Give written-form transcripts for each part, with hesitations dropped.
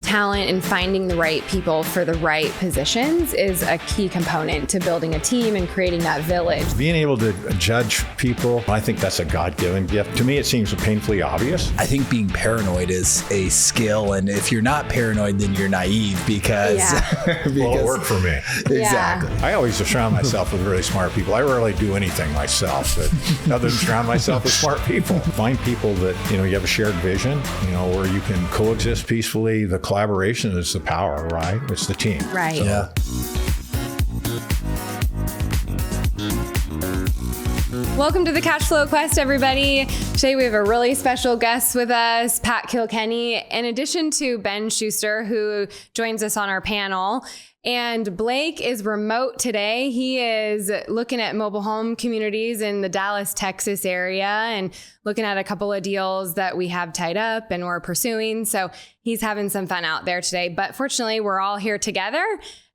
talent and finding the right people for the right positions is a key component to building a team and creating that village. Being able to judge people, I think that's a God-given gift. To me, it seems painfully obvious. I think being paranoid is a skill, and if you're not paranoid, then you're naive because Well, it worked for me. Exactly. I always surround myself with really smart people. I rarely do anything myself, but other than surround myself with smart people. Find people that, you have a shared vision, where you can coexist peacefully. The collaboration is the power, right? It's the team. Right. So, Yeah. Welcome to the CashFlow Quest, everybody. Today we have a really special guest with us, Pat Kilkenny, in addition to Ben Schuster, who joins us on our panel. And Blake is remote today. He is looking at mobile home communities in the Dallas, Texas area and looking at a couple of deals that we have tied up and we're pursuing. So he's having some fun out there today. But fortunately, we're all here together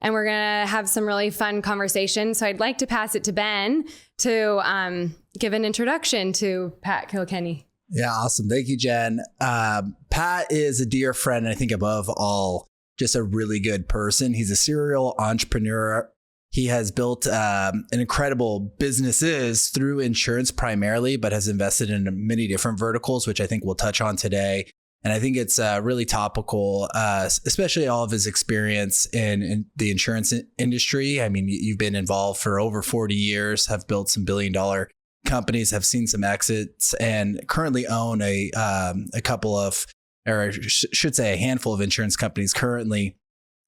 and we're going to have some really fun conversations. So I'd like to pass it to Ben to give an introduction to Pat Kilkenny. Yeah, awesome. Thank you, Jen. Pat is a dear friend, and I think above all, just a really good person. He's a serial entrepreneur. He has built incredible businesses through insurance primarily, but has invested in many different verticals, which I think we'll touch on today. And I think it's really topical, especially all of his experience in the insurance industry. I mean, you've been involved for over 40 years, have built some billion-dollar companies, have seen some exits, and currently own a couple of, or I should say a handful of insurance companies currently.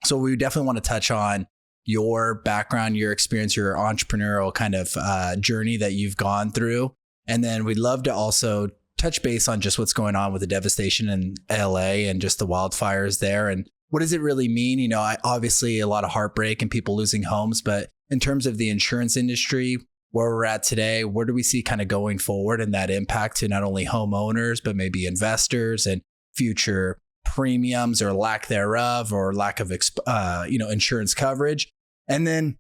So we definitely want to touch on your background, your experience, your entrepreneurial kind of journey that you've gone through. And then we'd love to also touch base on just what's going on with the devastation in LA and just the wildfires there. And what does it really mean? Obviously a lot of heartbreak and people losing homes, but in terms of the insurance industry, where we're at today, where do we see kind of going forward and that impact to not only homeowners, but maybe investors and future premiums or lack thereof, or lack of, insurance coverage. And then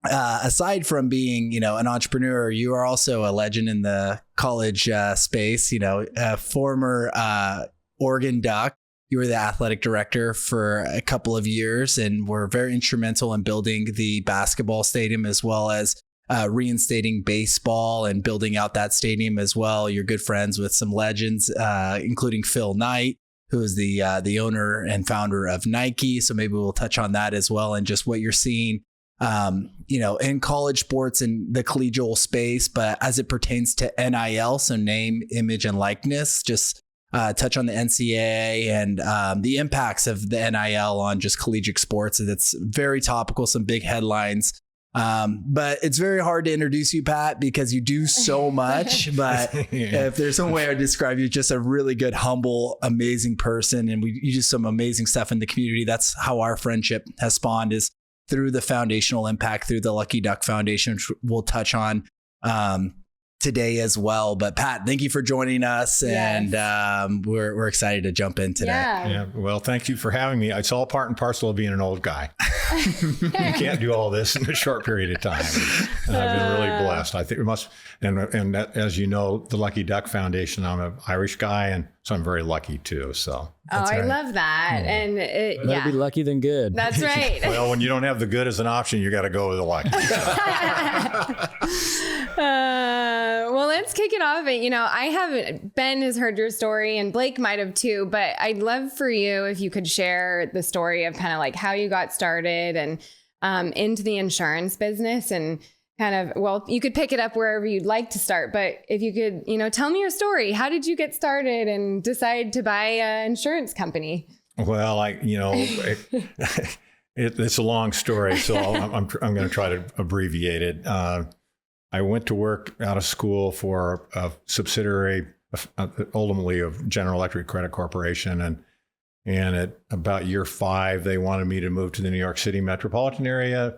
aside from being, an entrepreneur, you are also a legend in the college space, a former Oregon Duck. You were the athletic director for a couple of years and were very instrumental in building the basketball stadium, as well as reinstating baseball and building out that stadium as well. You're good friends with some legends, including Phil Knight, who is the owner and founder of Nike. So maybe we'll touch on that as well, and just what you're seeing, in college sports and the collegial space, but as it pertains to NIL, so name, image, and likeness, just touch on the NCAA and the impacts of the NIL on just collegiate sports. And it's very topical, some big headlines. But it's very hard to introduce you, Pat, because you do so much. But if there's some way I would describe you, just a really good, humble, amazing person. And you do some amazing stuff in the community. That's how our friendship has spawned, is through the foundational impact, through the Lucky Duck Foundation, which we'll touch on today as well. But Pat, thank you for joining us. Yes. And we're excited to jump in today. Yeah. Well, thank you for having me. It's all part and parcel of being an old guy. You can't do all this in a short period of time. And I've been really blessed. I think it must, and that, as you know, the Lucky Duck Foundation, I'm an Irish guy, and so I'm very lucky too. So. I love that. Yeah. And better be lucky than good. That's right. Well, when you don't have the good as an option, you got to go with the lucky. Well, let's kick it off. Ben has heard your story, and Blake might have too, but I'd love for you if you could share the story of kind of like how you got started and into the insurance business, and kind of, well, you could pick it up wherever you'd like to start, but if you could, tell me your story. How did you get started and decide to buy an insurance company? Well, it's a long story, so I'm going to try to abbreviate it. I went to work out of school for a subsidiary, ultimately of General Electric Credit Corporation, and at about year 5, they wanted me to move to the New York City metropolitan area.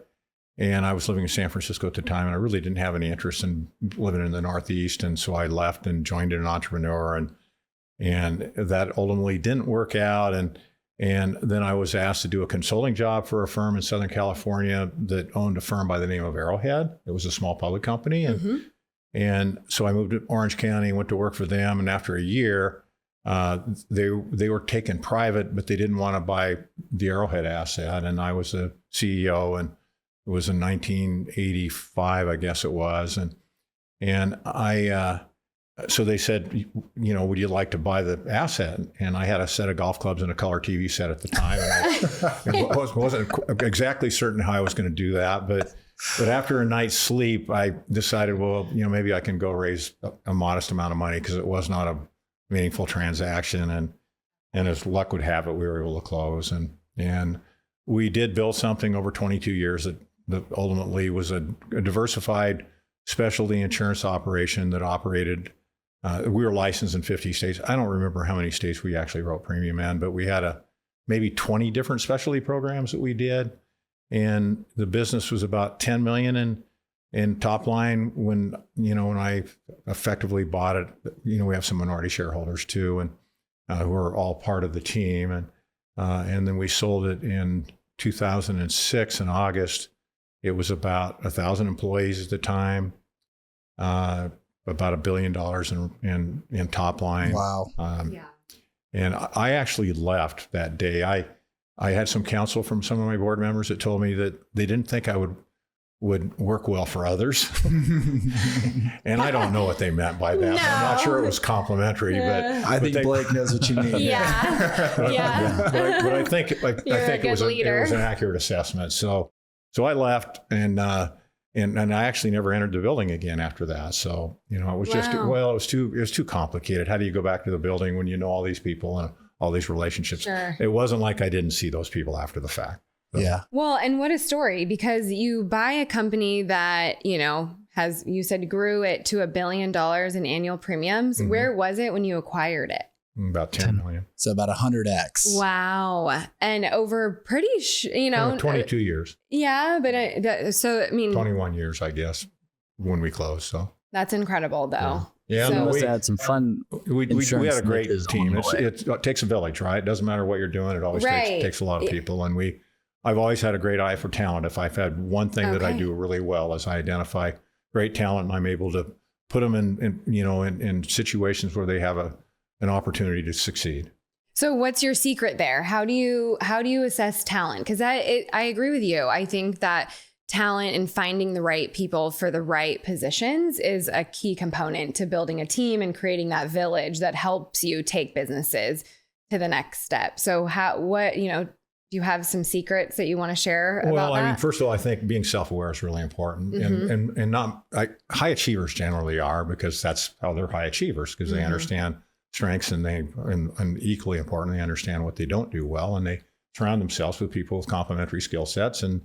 And I was living in San Francisco at the time, and I really didn't have any interest in living in the Northeast. And so I left and joined an entrepreneur, and that ultimately didn't work out. And then I was asked to do a consulting job for a firm in Southern California that owned a firm by the name of Arrowhead. It was a small public company. And so I moved to Orange County and went to work for them. And after a year, they were taken private, but they didn't want to buy the Arrowhead asset, and I was the CEO, and it was in 1985, I guess it was, and I. So they said, would you like to buy the asset? And I had a set of golf clubs and a color TV set at the time, and I wasn't exactly certain how I was going to do that, but after a night's sleep, I decided, well, maybe I can go raise a modest amount of money, because it was not a meaningful transaction, and as luck would have it, we were able to close, and we did build something over 22 years that ultimately was a diversified specialty insurance operation that operated. We were licensed in 50 states. I don't remember how many states we actually wrote premium in, but we had maybe 20 different specialty programs that we did. And the business was about 10 million in top line when I effectively bought it. We have some minority shareholders too, and who are all part of the team. And then we sold it in 2006 in August. It was about 1,000 employees at the time. About $1 billion in top line. Wow. And I actually left that day. I had some counsel from some of my board members that told me that they didn't think I would work well for others. And I don't know what they meant by that. No. I'm not sure it was complimentary, but I think Blake knows what you mean. Yeah. But I think it was an accurate assessment. So I left, and I actually never entered the building again after that. So, it was it was too complicated. How do you go back to the building when you know all these people and all these relationships? Sure. It wasn't like I didn't see those people after the fact. So. Yeah. Well, and what a story, because you buy a company that, you said grew it to $1 billion in annual premiums. Mm-hmm. Where was it when you acquired it? About 10 million. So about 100x. Wow. And over 22 years. Yeah. But 21 years, I guess, when we closed. So that's incredible though. Yeah. So we had some fun. We had a great team. It takes a village, right? It doesn't matter what you're doing. It always takes a lot of people. And I've always had a great eye for talent. If I've had one thing that I do really well is I identify great talent, and I'm able to put them in situations where they have an opportunity to succeed. So what's your secret there? How do you assess talent? Because I agree with you. I think that talent and finding the right people for the right positions is a key component to building a team and creating that village that helps you take businesses to the next step. So do you have some secrets that you want to share about that? Well, I mean, first of all, I think being self-aware is really important, mm-hmm. and not high achievers generally are, because that's how they're high achievers, because mm-hmm. they understand strengths, and and equally important, they understand what they don't do well, and they surround themselves with people with complementary skill sets and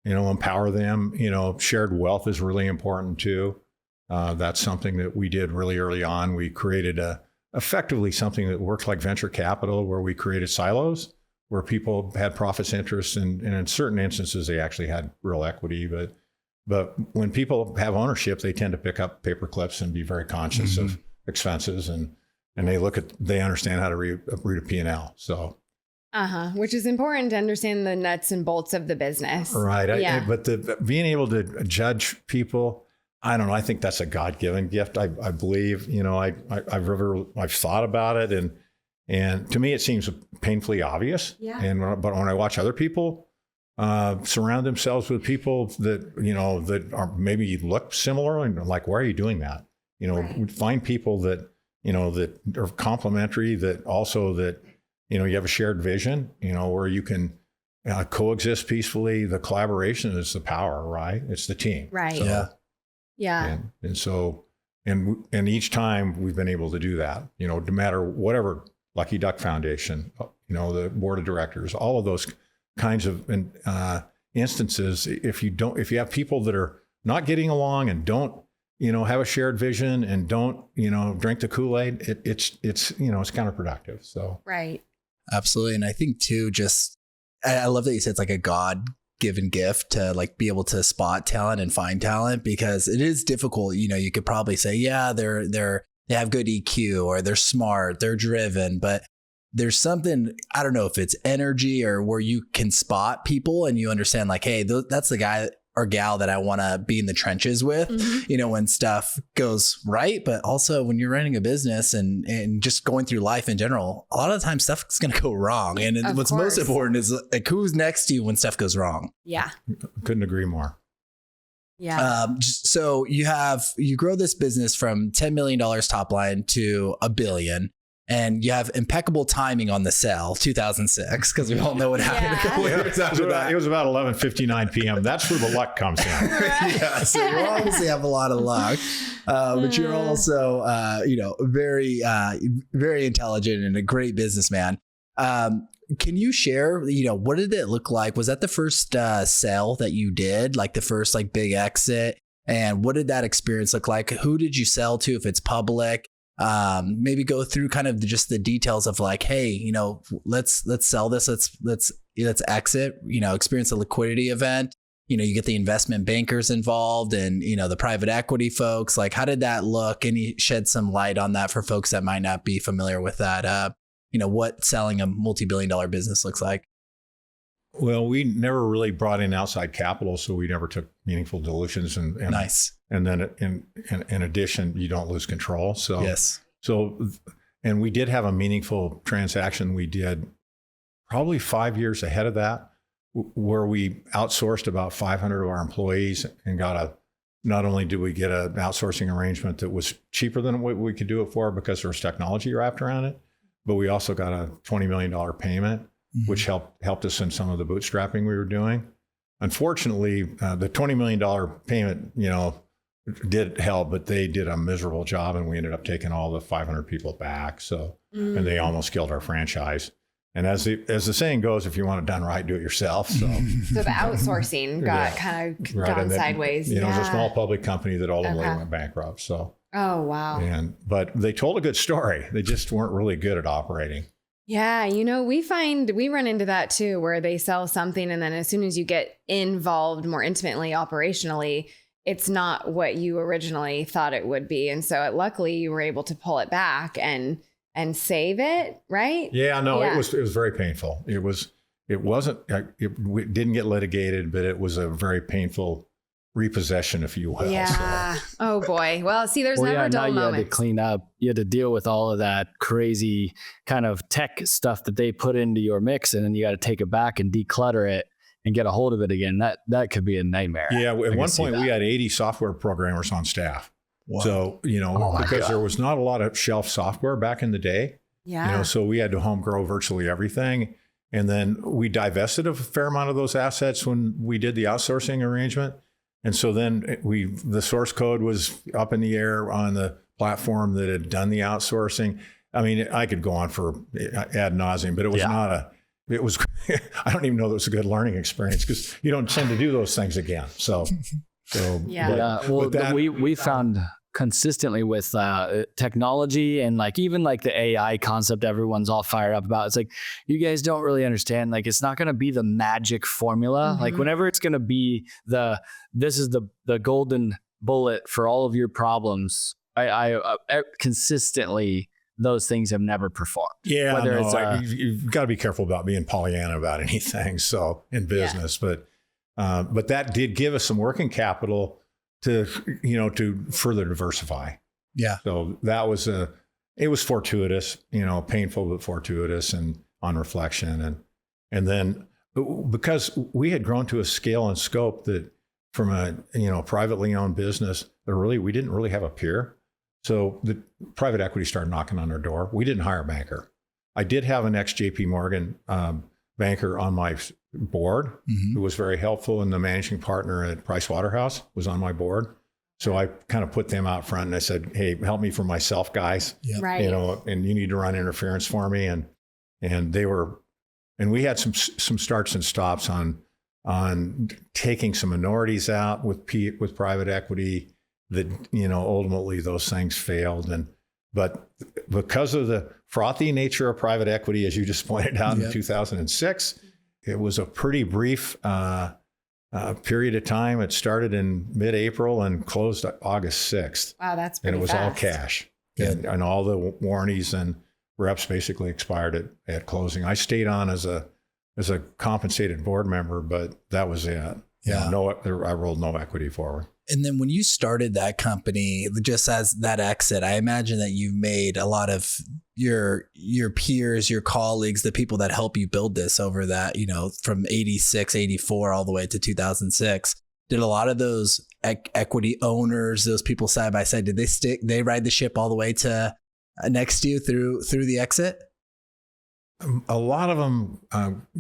empower them. Shared wealth is really important too. That's something that we did really early on. We created effectively something that works like venture capital, where we created silos where people had profits, interests, and in certain instances they actually had real equity. But when people have ownership, they tend to pick up paper clips and be very conscious mm-hmm. of expenses, and they understand how to read a P&L. So. Which is important to understand the nuts and bolts of the business. Right. But being able to judge people, I don't know. I think that's a God-given gift. I believe, I've thought about it, and to me, it seems painfully obvious. Yeah. But when I watch other people surround themselves with people that, that are maybe look similar, and like, why are you doing that? Find people that, that are complementary, that also that, you have a shared vision, where you can coexist peacefully. The collaboration is the power, right? It's the team. Right. So, yeah. And each time we've been able to do that, no matter whatever. Lucky Duck Foundation, the board of directors, all of those kinds of instances. If you have people that are not getting along and don't, have a shared vision and don't, drink the Kool-Aid, it's counterproductive. So. Right. Absolutely. And I think too, I love that you said it's like a God-given gift to be able to spot talent and find talent, because it is difficult. You could probably say, yeah, they have good EQ, or they're smart, they're driven, but there's something, I don't know if it's energy or where you can spot people and you understand hey, that's the guy or gal that I want to be in the trenches with, you know, when stuff goes right. But also when you're running a business and just going through life in general, a lot of the time stuff is going to go wrong. And what's most important is like who's next to you when stuff goes wrong. Yeah. Couldn't agree more. Yeah. So you grow this business from $10 million top line to $1 billion. And you have impeccable timing on the sale, 2006, because we all know what happened a couple years after that. It was about 11:59 p.m. That's where the luck comes in. Yeah, so you obviously have a lot of luck, but you're also, very, very intelligent and a great businessman. Can you share, what did it look like? Was that the first sale that you did, like the first like big exit? And what did that experience look like? Who did you sell to, if it's public? Maybe go through kind of just the details of like, hey, let's sell this. Let's exit, experience a liquidity event. You get the investment bankers involved and, the private equity folks. Like, how did that look? Can you shed some light on that for folks that might not be familiar with that? What selling a multi-billion-dollar business looks like? Well, we never really brought in outside capital, so we never took meaningful dilutions. And nice. And then in addition, you don't lose control. So yes. So, and we did have a meaningful transaction. We did probably 5 years ahead of that, where we outsourced about 500 of our employees and not only did we get an outsourcing arrangement that was cheaper than what we could do it for because there was technology wrapped around it, but we also got a $20 million payment, which helped us in some of the bootstrapping we were doing. Unfortunately, the $20 million payment, did help, but they did a miserable job, and we ended up taking all the 500 people back. So, and they almost killed our franchise. And as the saying goes, if you want it done right, do it yourself. So, so the outsourcing got kind of gone sideways. It was a small public company that ultimately went bankrupt. So, oh wow! But they told a good story. They just weren't really good at operating. Yeah, we run into that too, where they sell something and then as soon as you get involved more intimately operationally, it's not what you originally thought it would be. And so luckily you were able to pull it back and save it, right? Yeah, no, yeah. It was very painful. It didn't get litigated, but it was a very painful repossession, if you will. Yeah. So. Oh boy. Well, see, there's never dull moments. You had to clean up. You had to deal with all of that crazy kind of tech stuff that they put into your mix, and then you got to take it back and declutter it and get a hold of it again. That could be a nightmare. Yeah. At one point, we had 80 software programmers on staff. Wow. So, because there was not a lot of shelf software back in the day. Yeah. So we had to home grow virtually everything. And then we divested of a fair amount of those assets when we did the outsourcing arrangement. And so then the source code was up in the air on the platform that had done the outsourcing. I mean, I could go on for ad nauseum, but it was I don't even know that was a good learning experience because you don't tend to do those things again. So yeah. We found consistently with technology and even the AI concept everyone's all fired up about. It's like, you guys don't really understand, it's not going to be the magic formula. Whenever it's going to be this is the golden bullet for all of your problems, I consistently, those things have never performed. Yeah, you've got to be careful about being Pollyanna about anything. So in business, but that did give us some working capital to further diversify. Yeah. So that was it was fortuitous, painful, but fortuitous and on reflection. And then because we had grown to a scale and scope that from a, privately owned business, we didn't really have a peer. So the private equity started knocking on our door. We didn't hire a banker. I did have an ex-JP Morgan banker on my board who was very helpful, and the managing partner at Price Waterhouse was on my board. So I kind of put them out front and I said, hey, help me for myself, guys. Yep. Right. And you need to run interference for me. And we had some starts and stops on taking some minorities out with private equity that, ultimately those things failed. But because of the frothy nature of private equity, as you just pointed out in 2006, it was a pretty brief period of time. It started in mid-April and closed August 6th. Wow, that's pretty And it was fast. all cash. And all the warranties and reps basically expired at closing. I stayed on as a compensated board member, but that was it. Yeah. I rolled no equity forward. And then when you started that company, just as that exit, I imagine that you've made a lot of your peers, your colleagues, the people that help you build this over that, from 86, 84, all the way to 2006. Did a lot of those equity owners, those people side by side, did they ride the ship all the way to next to you through the exit? A lot of them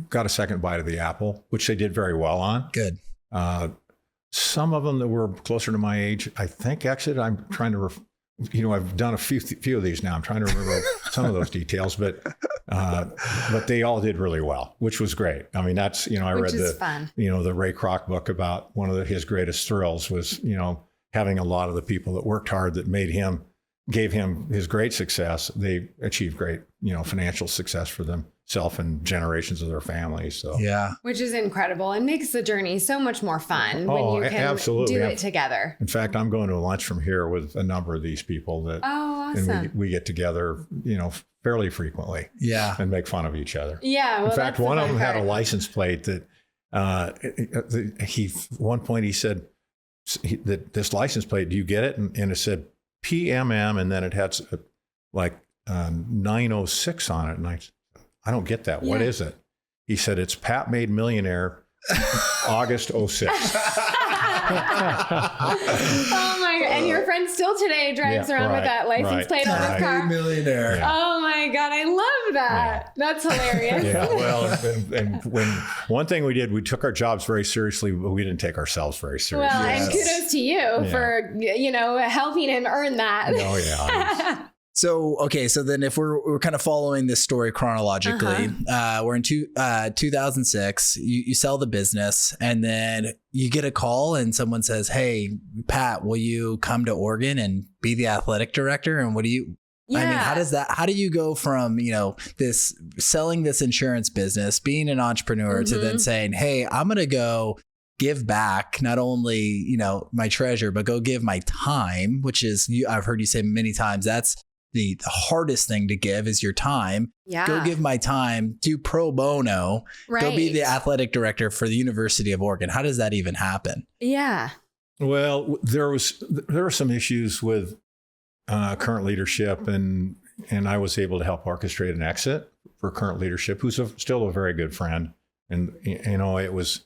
got a second bite of the apple, which they did very well on. Good. Some of them that were closer to my age, I think exit. I'm trying to, I've done a few of these now. I'm trying to remember some of those details, but they all did really well, which was great. I mean, that's, I read the Ray Kroc book about one of his greatest thrills was, having a lot of the people that worked hard that gave him his great success. They achieved great, financial success for themselves and generations of their families. So yeah, which is incredible and makes the journey so much more fun when you can absolutely. do it together. In fact, I'm going to lunch from here with a number of these people that, awesome. And we get together, fairly frequently. Yeah, and make fun of each other. Yeah. Well, in fact, one of them had a license plate that one point he said that this license plate, do you get it? And it said PMM, and then it had 906 on it. And I don't get that. Yeah. What is it? He said, it's Pat Made Millionaire, August 06. Oh my God. And your friend still today drives around with that license plate on his car. Millionaire. Yeah. Oh my God. I love that. Yeah. That's hilarious. Yeah. Well, and when one thing we did, we took our jobs very seriously, but we didn't take ourselves very seriously. Well, and kudos to you for, helping him earn that. Oh yeah. So, okay. So then if we're kind of following this story chronologically, we're in 2006, you sell the business and then you get a call and someone says, hey, Pat, will you come to Oregon and be the athletic director? And what do you, I mean, how do you go from, this selling this insurance business, being an entrepreneur to then saying, hey, I'm going to go give back not only, my treasure, but go give my time, which is, I've heard you say many times, that's the hardest thing to give is your time. Yeah. Go give my time, do pro bono, go be the athletic director for the University of Oregon. How does that even happen? Yeah. Well, there were some issues with current leadership and I was able to help orchestrate an exit for current leadership, who's still a very good friend. And, it was,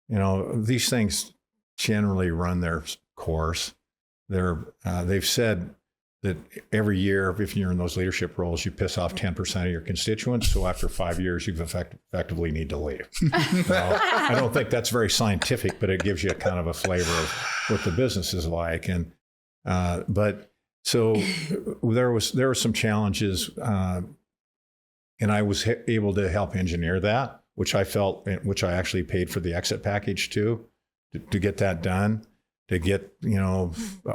these things generally run their course. They've said that every year, if you're in those leadership roles, you piss off 10% of your constituents. So after 5 years, you effectively need to leave. I don't think that's very scientific, but it gives you a kind of a flavor of what the business is like. And but so there were some challenges, and I was able to help engineer that, which I actually paid for the exit package too, to get that done, to get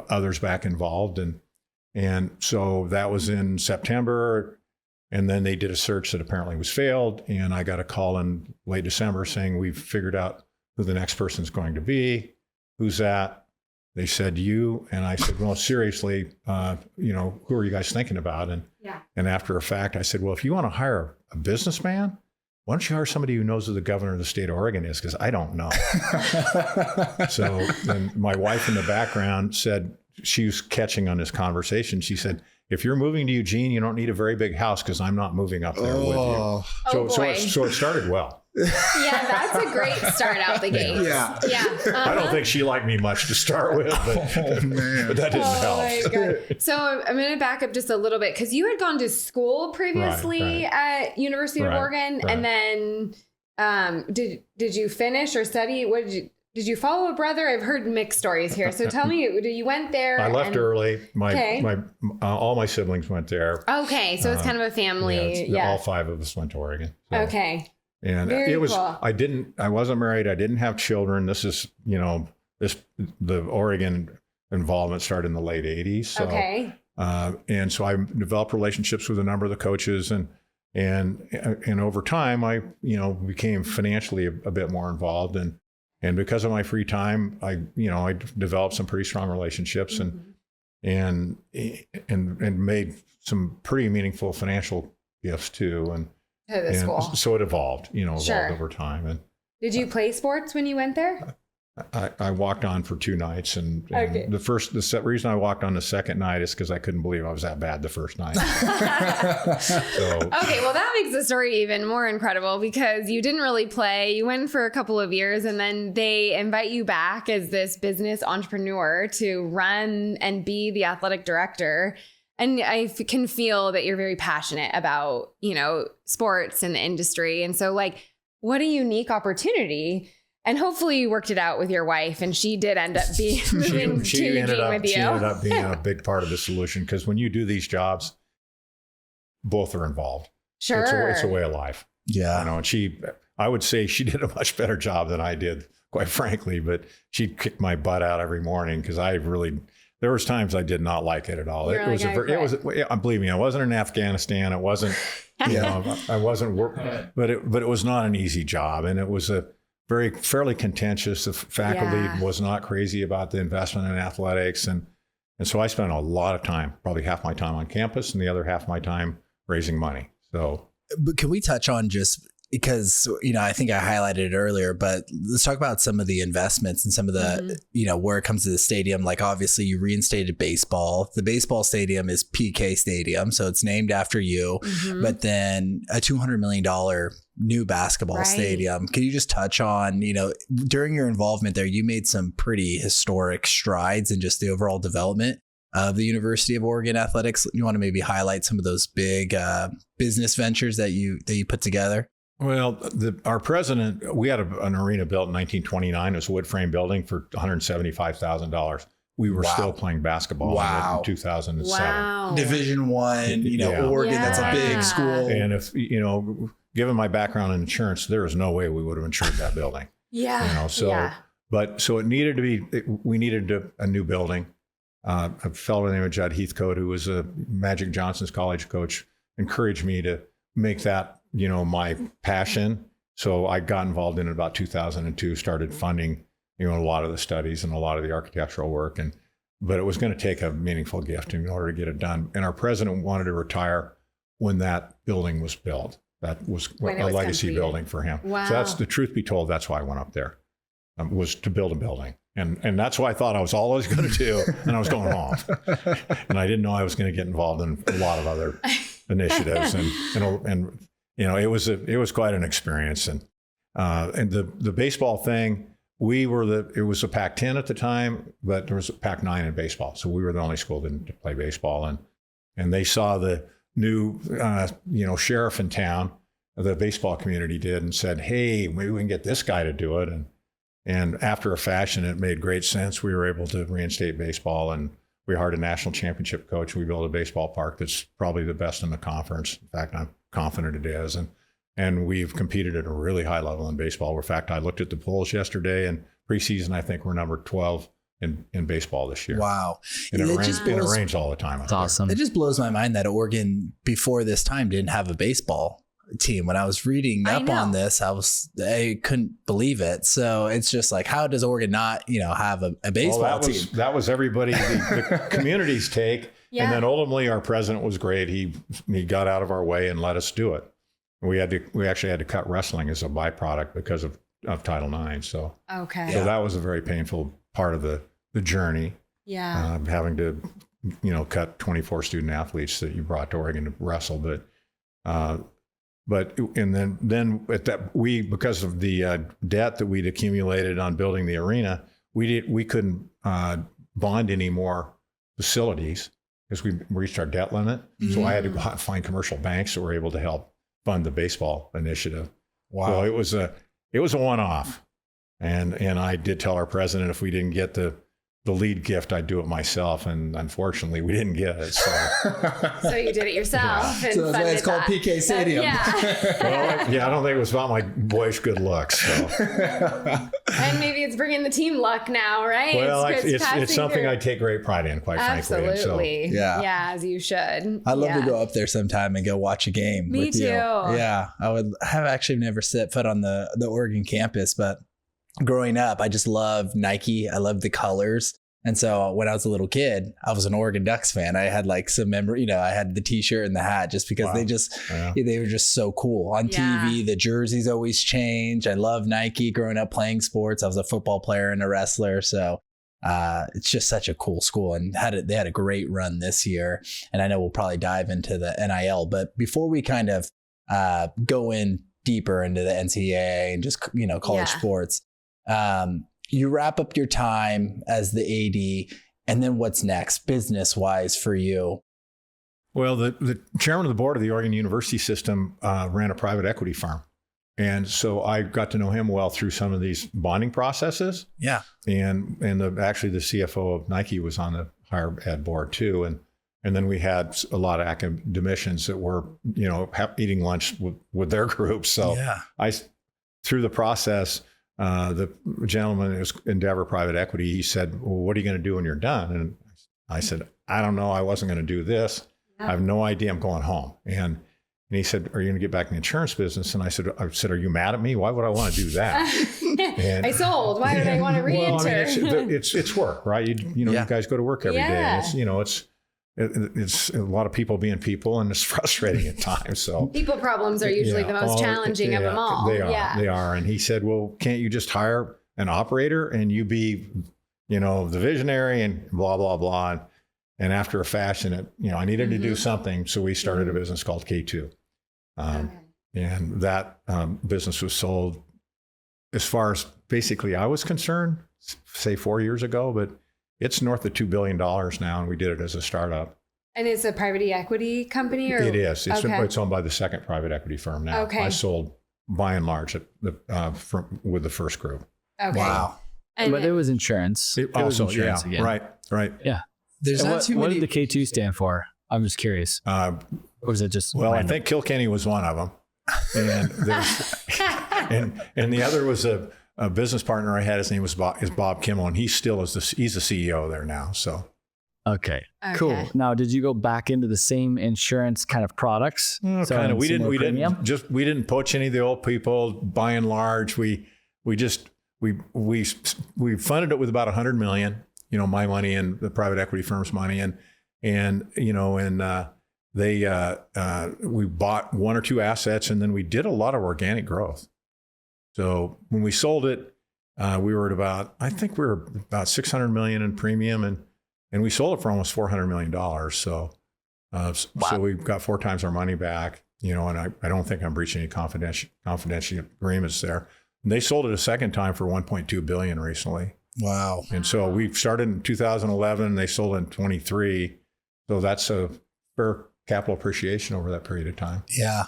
others back involved. And so that was in September, and then they did a search that apparently was failed. And I got a call in late December saying, we've figured out who the next person's going to be. Who's that? They said, you. And I said, well, seriously, who are you guys thinking about? And after a fact, I said, well, if you want to hire a businessman, why don't you hire somebody who knows who the governor of the state of Oregon is? Because I don't know. So then my wife in the background said, she was catching on this conversation. She said, if you're moving to Eugene, you don't need a very big house because I'm not moving up there with you. So it started well. Yeah, that's a great start out the gate. Yeah. I don't think she liked me much to start with, but that didn't help. My God. So I'm going to back up just a little bit because you had gone to school previously at University of Oregon, and then did you finish or study? Did you follow a brother? I've heard mixed stories here. So tell me, you went there? I left early. All my siblings went there. Okay, so it's kind of a family. All 5 of us went to Oregon. So. Okay. And Very it was, cool. I wasn't married. I didn't have children. This is, the Oregon involvement started in the late 80s. So, okay. And so I developed relationships with a number of the coaches and over time I, became financially a bit more involved and because of my free time, I developed some pretty strong relationships and made some pretty meaningful financial gifts too. And so it evolved, over time. And did you play sports when you went there? I walked on for 2 nights, and the reason I walked on the second night is because I couldn't believe I was that bad the first night. Okay, well, that makes the story even more incredible because you didn't really play. You went for a couple of years, and then they invite you back as this business entrepreneur to run and be the athletic director. And I can feel that you're very passionate about, sports and the industry. And so, what a unique opportunity. And hopefully you worked it out with your wife, and she did end up moving to Eugene with you. She ended up being a big part of the solution, because when you do these jobs, both are involved. Sure. It's a way of life. Yeah. And I would say she did a much better job than I did, quite frankly, but she kicked my butt out every morning, because there was times I did not like it at all. Believe me, I wasn't in Afghanistan. It wasn't, I wasn't working, but it was not an easy job. And it was fairly contentious. The faculty was not crazy about the investment in athletics. And so I spent a lot of time, probably half my time on campus and the other half my time raising money. So, but can we touch on, just because, I think I highlighted it earlier, but let's talk about some of the investments and some of the, where it comes to the stadium. Like, obviously you reinstated baseball. The baseball stadium is PK Stadium, so it's named after you, but then a $200 million new basketball stadium. Can you just touch on, during your involvement there, you made some pretty historic strides in just the overall development of the University of Oregon athletics. You want to maybe highlight some of those big business ventures that you put together? Well, our president, we had an arena built in 1929. It was a wood frame building for $175,000. We were still playing basketball in 2007. Wow. Division I, Oregon, that's a big school. And if, given my background in insurance, there was no way we would have insured that building. So it needed to be, we needed a new building. A fellow by the name of Judd Heathcote, who was a Magic Johnson's college coach, encouraged me to make that, my passion. So I got involved in it about 2002, started funding, a lot of the studies and a lot of the architectural work. But it was going to take a meaningful gift in order to get it done. And our president wanted to retire when that building was built. That was a legacy building for him. Wow. So that's the truth be told. That's why I went up there, was to build a building. And that's what I thought I was always going to do. And I was going home. And I didn't know I was going to get involved in a lot of other initiatives. And it was quite an experience. And the baseball thing, it was a Pac-10 at the time, but there was a Pac-9 in baseball. So we were the only school that didn't play baseball. And they saw the new, sheriff in town, the baseball community did, and said, hey, maybe we can get this guy to do it. And after a fashion, it made great sense. We were able to reinstate baseball, and we hired a national championship coach. We built a baseball park that's probably the best in the conference. In fact, I'm confident it is. And we've competed at a really high level in baseball. In fact, I looked at the polls yesterday, and preseason, I think we're number 12 in baseball this year. Wow. And it rains all the time. That's awesome. It just blows my mind that Oregon before this time didn't have a baseball team. When I was reading up on this, I couldn't believe it. So it's just like, how does Oregon not, have a baseball team? That was everybody, the community's take. Yeah. And then ultimately our president was great. He got out of our way and let us do it. We actually had to cut wrestling as a byproduct because of Title IX. So that was a very painful part of the journey. Yeah. Having to, cut 24 student athletes that you brought to Oregon to wrestle. Then because of the debt that we'd accumulated on building the arena, we couldn't bond any more facilities because we reached our debt limit. Mm-hmm. So I had to go out and find commercial banks that were able to help fund the baseball initiative. Wow. So it was a one-off. And I did tell our president if we didn't get the lead gift, I'd do it myself. And unfortunately, we didn't get it. So you did it yourself. Yeah. So that's why it's called PK Stadium. I don't think it was about my boyish good looks. So. And maybe it's bringing the team luck now, right? Well, it's something I take great pride in, quite frankly. Absolutely. So, yeah, as you should. I'd love to go up there sometime and go watch a game. Me with too. You. Yeah, I have actually never set foot on the Oregon campus, but growing up, I just loved Nike. I loved the colors. And so when I was a little kid, I was an Oregon Ducks fan. I had like some memory, I had the t-shirt and the hat just because they were just so cool on TV. The jerseys always change. I love Nike growing up playing sports. I was a football player and a wrestler. So it's just such a cool school, and they had a great run this year. And I know we'll probably dive into the NIL, but before we kind of go in deeper into the NCAA and just, college sports, you wrap up your time as the AD, and then what's next business wise for you? Well, the chairman of the board of the Oregon University system ran a private equity firm. And so I got to know him well through some of these bonding processes. Yeah. And actually the CFO of Nike was on the higher ed board too. And then we had a lot of academicians that were, eating lunch with their groups. So through the process, the gentleman who's Endeavor Private Equity, he said, well, what are you going to do when you're done? And I said, I don't know. I wasn't going to do this. I have no idea. I'm going home. And he said, are you going to get back in the insurance business? And I said, are you mad at me? Why would I want to do that? And, I sold. Why would I want to re-enter? Well, it's work, right? You guys go to work every day. And it's a lot of people being people, and it's frustrating at times. So people problems are usually the most challenging of them all. They are. And he said, well, can't you just hire an operator and you be, the visionary and blah, blah, blah. And after a fashion, I needed to do something. So we started a business called K2. And that business was sold, as far as basically I was concerned, say 4 years ago, but it's north of $2 billion now, and we did it as a startup. And it's a private equity company? Or? It is. It's owned by the second private equity firm now. Okay. I sold, by and large, with the first group. Okay. Wow. But it was insurance. It was insurance again. Right. Yeah. There's not too many. What did the K2 stand for? I'm just curious. Or was it just Well, random? I think Kilkenny was one of them. And and the other was a business partner I had. His name was Bob Kimmel, and he's the CEO there now. So okay, cool. Now, did you go back into the same insurance kind of products? Kind of. We didn't poach any of the old people. By and large, we funded it with about $100 million. My money and the private equity firm's money, we bought one or two assets, and then we did a lot of organic growth. So when we sold it, we were at about $600 million in premium, and we sold it for almost $400 million. So we got 4 times our money back, and I don't think I'm breaching any confidential agreements there. And they sold it a second time for $1.2 billion recently. Wow. And so we started in 2011, they sold in 23. So that's a fair capital appreciation over that period of time. Yeah.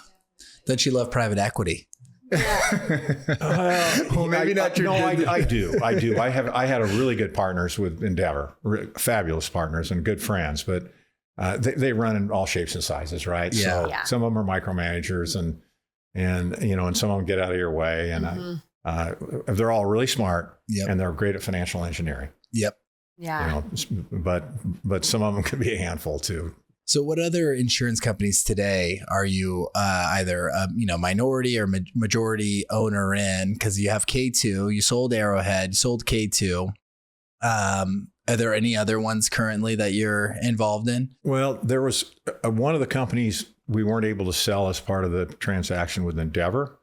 Don't you love private equity? Well, maybe not your. No, I do. I had a really good partners with Endeavor, fabulous partners and good friends, but they run in all shapes and sizes, right? Yeah. So some of them are micromanagers, and some of them get out of your way, and they're all really smart, and they're great at financial engineering. Yep. Yeah. But some of them can be a handful too. So what other insurance companies today are you either minority or majority owner in? Because you have K2, you sold Arrowhead, you sold K2. Are there any other ones currently that you're involved in? Well, there was one of the companies we weren't able to sell as part of the transaction with Endeavor.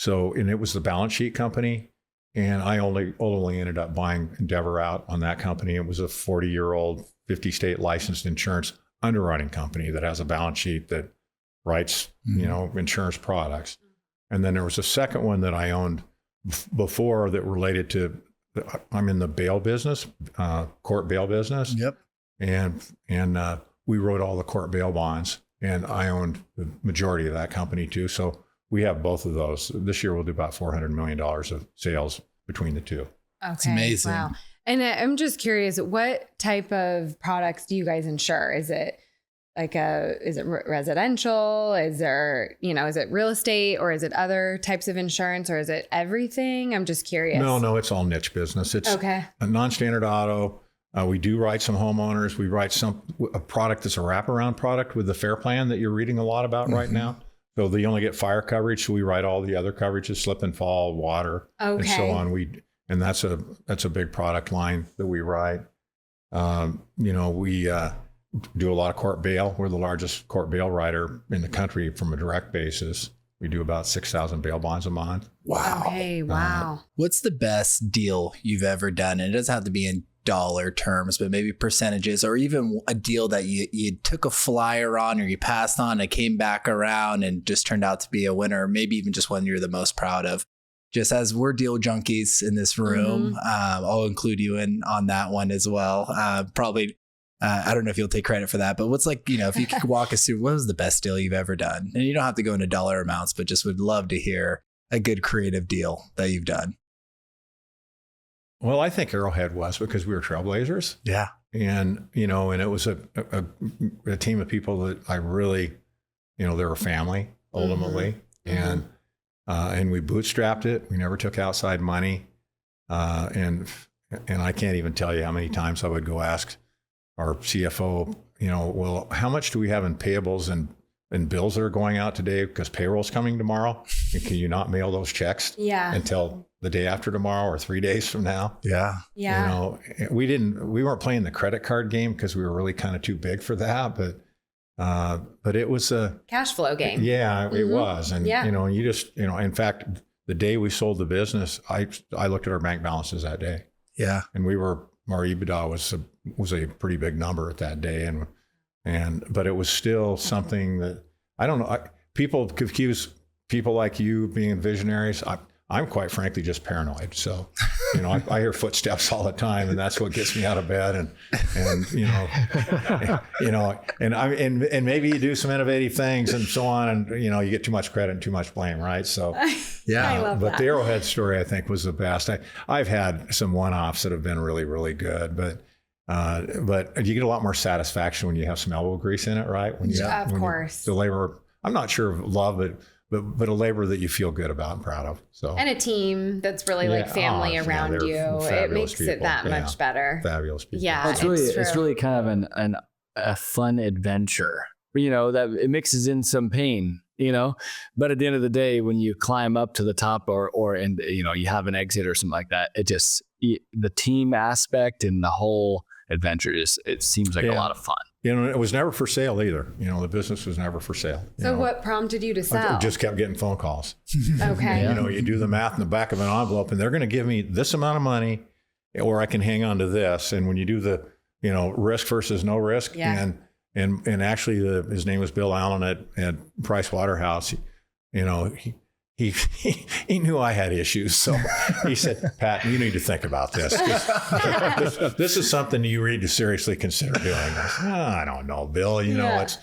And it was the balance sheet company. And I ultimately ended up buying Endeavor out on that company. It was a 40-year-old, 50-state licensed insurance underwriting company that has a balance sheet that writes, insurance products. And then there was a second one that I owned before that related to, I'm in the bail business, court bail business. Yep. And we wrote all the court bail bonds, and I owned the majority of that company too. So we have both of those. This year we'll do about $400 million of sales between the two. Okay. It's amazing. Wow. And I'm just curious, what type of products do you guys insure? Is it residential? Is there, is it real estate, or is it other types of insurance, or is it everything? I'm just curious. No, it's all niche business. It's a non-standard auto. We do write some homeowners. We write a product that's a wraparound product with the Fair Plan that you're reading a lot about right now. So they only get fire coverage. So we write all the other coverages, slip and fall, water, and so on. And that's a big product line that we write. We do a lot of court bail. We're the largest court bail writer in the country from a direct basis. We do about 6,000 bail bonds a month. Wow. Okay, wow. What's the best deal you've ever done? And it doesn't have to be in dollar terms, but maybe percentages, or even a deal that you took a flyer on or you passed on and came back around and just turned out to be a winner, maybe even just one you're the most proud of. Just as we're deal junkies in this room, I'll include you in on that one as well. Probably, I don't know if you'll take credit for that, but what's if you could walk us through, what was the best deal you've ever done? And you don't have to go into dollar amounts, but just would love to hear a good creative deal that you've done. Well, I think Arrowhead was, because we were trailblazers. Yeah. And, and it was a team of people that I really, they were family ultimately. And we bootstrapped it. We never took outside money. And I can't even tell you how many times I would go ask our CFO, well, how much do we have in payables and bills that are going out today because payroll's coming tomorrow? And can you not mail those checks until the day after tomorrow or 3 days from now? Yeah. Yeah. We weren't playing the credit card game because we were really kind of too big for that, but it was a cash flow game. Yeah, it was. And, you just, in fact, the day we sold the business, I looked at our bank balances that day. Yeah. And our EBITDA was a pretty big number at that day. But it was still something that, I don't know, people confuse people like you being visionaries. I'm quite frankly just paranoid. So, I hear footsteps all the time, and that's what gets me out of bed. And maybe you do some innovative things and so on, and you get too much credit and too much blame, right? So, I love but that. the Arrowhead story I think was the best. I've had some one-offs that have been really, really good, but you get a lot more satisfaction when you have some elbow grease in it, right? Of course. The labor, I'm not sure of love, but a labor that you feel good about and proud of. So, and a team that's really like family around you. It makes it that much better. Fabulous people. Yeah, it's really kind of a fun adventure. That it mixes in some pain. But at the end of the day, when you climb up to the top or you have an exit or something like that, the team aspect and the whole adventure it seems like a lot of fun. It was never for sale either. The business was never for sale. So what prompted you to sell? I just kept getting phone calls. Okay. You do the math in the back of an envelope, and they're going to give me this amount of money, or I can hang on to this. And when you do the, risk versus no risk, and actually his name was Bill Allen at Price Waterhouse. He knew I had issues, so he said, "Pat, you need to think about this. This is something you need to seriously consider doing." I don't know, Bill. It's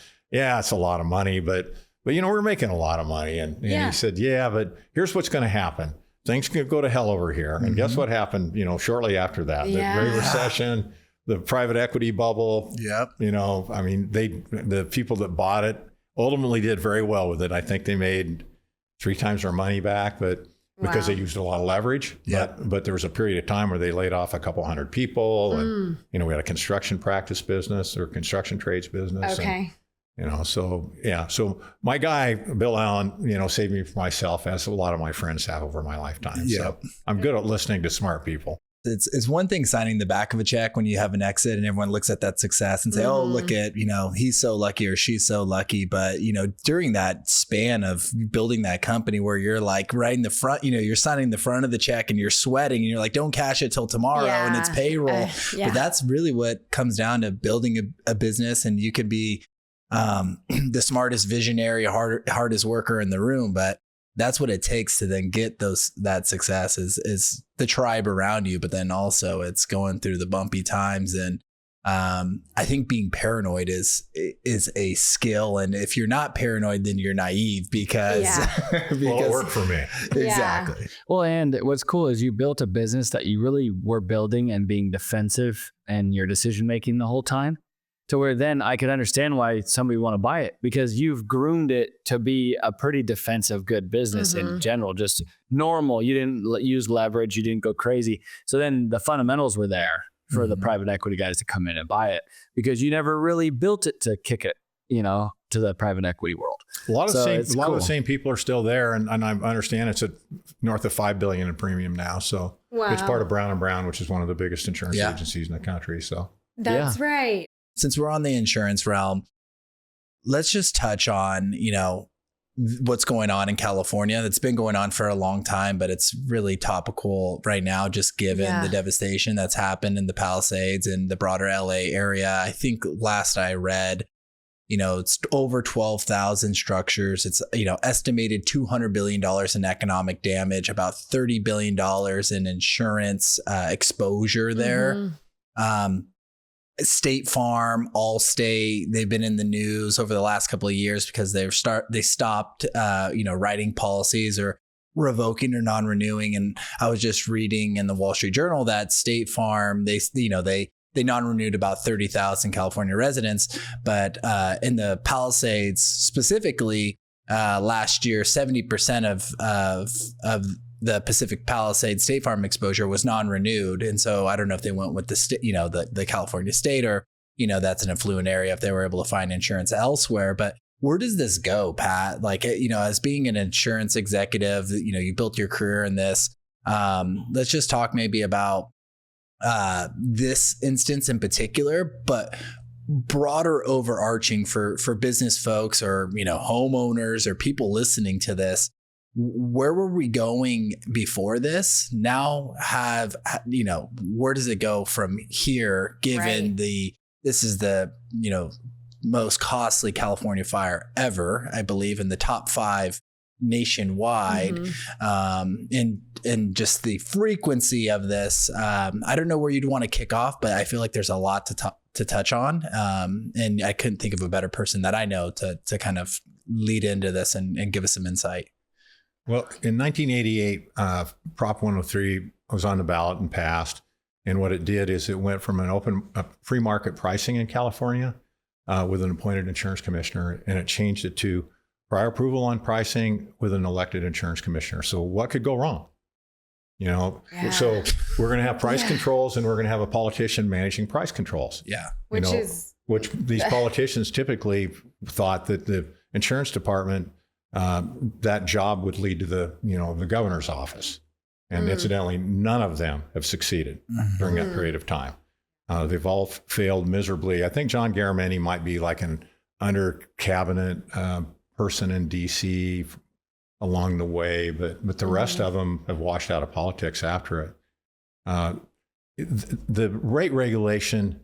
a lot of money, but we're making a lot of money. And he said, "Yeah, but here's what's going to happen. Things can go to hell over here." And guess what happened? Shortly after that, the Great Recession, the private equity bubble. Yep. The people that bought it ultimately did very well with it. I think they made 3 times our money back, but because they used a lot of leverage. But there was a period of time where they laid off a couple hundred people, and we had a construction practice business or construction trades business. Okay. And, so my guy Bill Allen, saved me from myself, as a lot of my friends have over my lifetime. So I'm good at listening to smart people. It's one thing signing the back of a check when you have an exit and everyone looks at that success and say, oh, look at, he's so lucky or she's so lucky. But, during that span of building that company where you're like right in the front, you're signing the front of the check and you're sweating and you're like, don't cash it till tomorrow and it's payroll. But that's really what comes down to building a business. And you could be the smartest visionary, hardest worker in the room, but that's what it takes to then get that success is the tribe around you, but then also it's going through the bumpy times. And I think being paranoid is a skill. And if you're not paranoid, then you're naive because it worked for me. Exactly. Yeah. Well, and what's cool is you built a business that you really were building and being defensive in your decision making the whole time. To where then I could understand why somebody would want to buy it, because you've groomed it to be a pretty defensive, good business in general, just normal. You didn't use leverage. You didn't go crazy. So then the fundamentals were there for the private equity guys to come in and buy it, because you never really built it to kick it, to the private equity world. A lot of the same people are still there. And I understand it's at north of $5 billion in premium now. So it's part of Brown & Brown, which is one of the biggest insurance agencies in the country. So. That's right. Since we're on the insurance realm, let's just touch on, what's going on in California. That's been going on for a long time, but it's really topical right now, just given the devastation that's happened in the Palisades and the broader LA area. I think last I read, it's over 12,000 structures. It's, estimated $200 billion in economic damage, about $30 billion in insurance exposure there. State Farm, Allstate, they've been in the news over the last couple of years because they stopped, writing policies or revoking or non-renewing. And I was just reading in the Wall Street Journal that State Farm, they non-renewed about 30,000 California residents, but in the Palisades specifically, last year, 70% of the Pacific Palisades State Farm exposure was non-renewed. And so I don't know if they went with the California state, or, that's an affluent area if they were able to find insurance elsewhere. But where does this go, Pat? Like, as being an insurance executive, you built your career in this. Let's just talk maybe about this instance in particular, but broader overarching for business folks or, homeowners or people listening to this. Where were we going before this? Now where does it go from here, given this is the, most costly California fire ever, I believe, in the top 5 nationwide. And just the frequency of this. I don't know where you'd want to kick off, but I feel like there's a lot to touch on. And I couldn't think of a better person that I know to kind of lead into this and give us some insight. Well, in 1988, Prop 103 was on the ballot and passed. And what it did is it went from a free market pricing in California with an appointed insurance commissioner, and it changed it to prior approval on pricing with an elected insurance commissioner. So what could go wrong? So we're going to have price controls, and we're going to have a politician managing price controls. Yeah. Which these politicians typically thought that the insurance department, that job would lead to the governor's office. And incidentally, none of them have succeeded during that period of time. They've all failed miserably. I think John Garamendi might be like an under cabinet person in DC along the way, but the rest of them have washed out of politics after it. The rate regulation,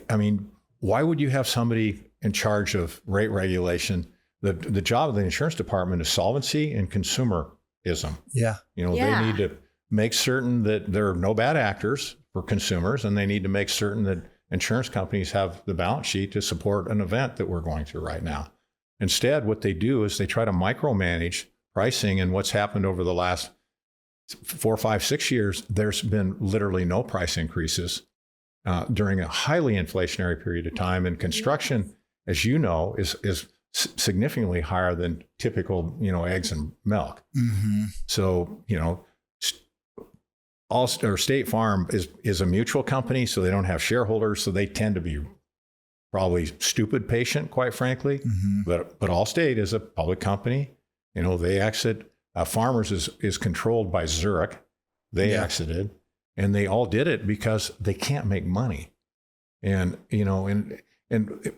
I mean, why would you have somebody in charge of rate regulation? The job of the insurance department is solvency and consumerism. Yeah. They need to make certain that there are no bad actors for consumers, and they need to make certain that insurance companies have the balance sheet to support an event that we're going through right now. Instead, what they do is they try to micromanage pricing, and what's happened over the last 4, 5, 6 years, there's been literally no price increases during a highly inflationary period of time. And construction, as you know, is significantly higher than typical, eggs and milk. So, State Farm is a mutual company, so they don't have shareholders, so they tend to be probably stupid patient, quite frankly. But Allstate is a public company. They exit. Farmers is controlled by Zurich. They exited, and they all did it because they can't make money. And and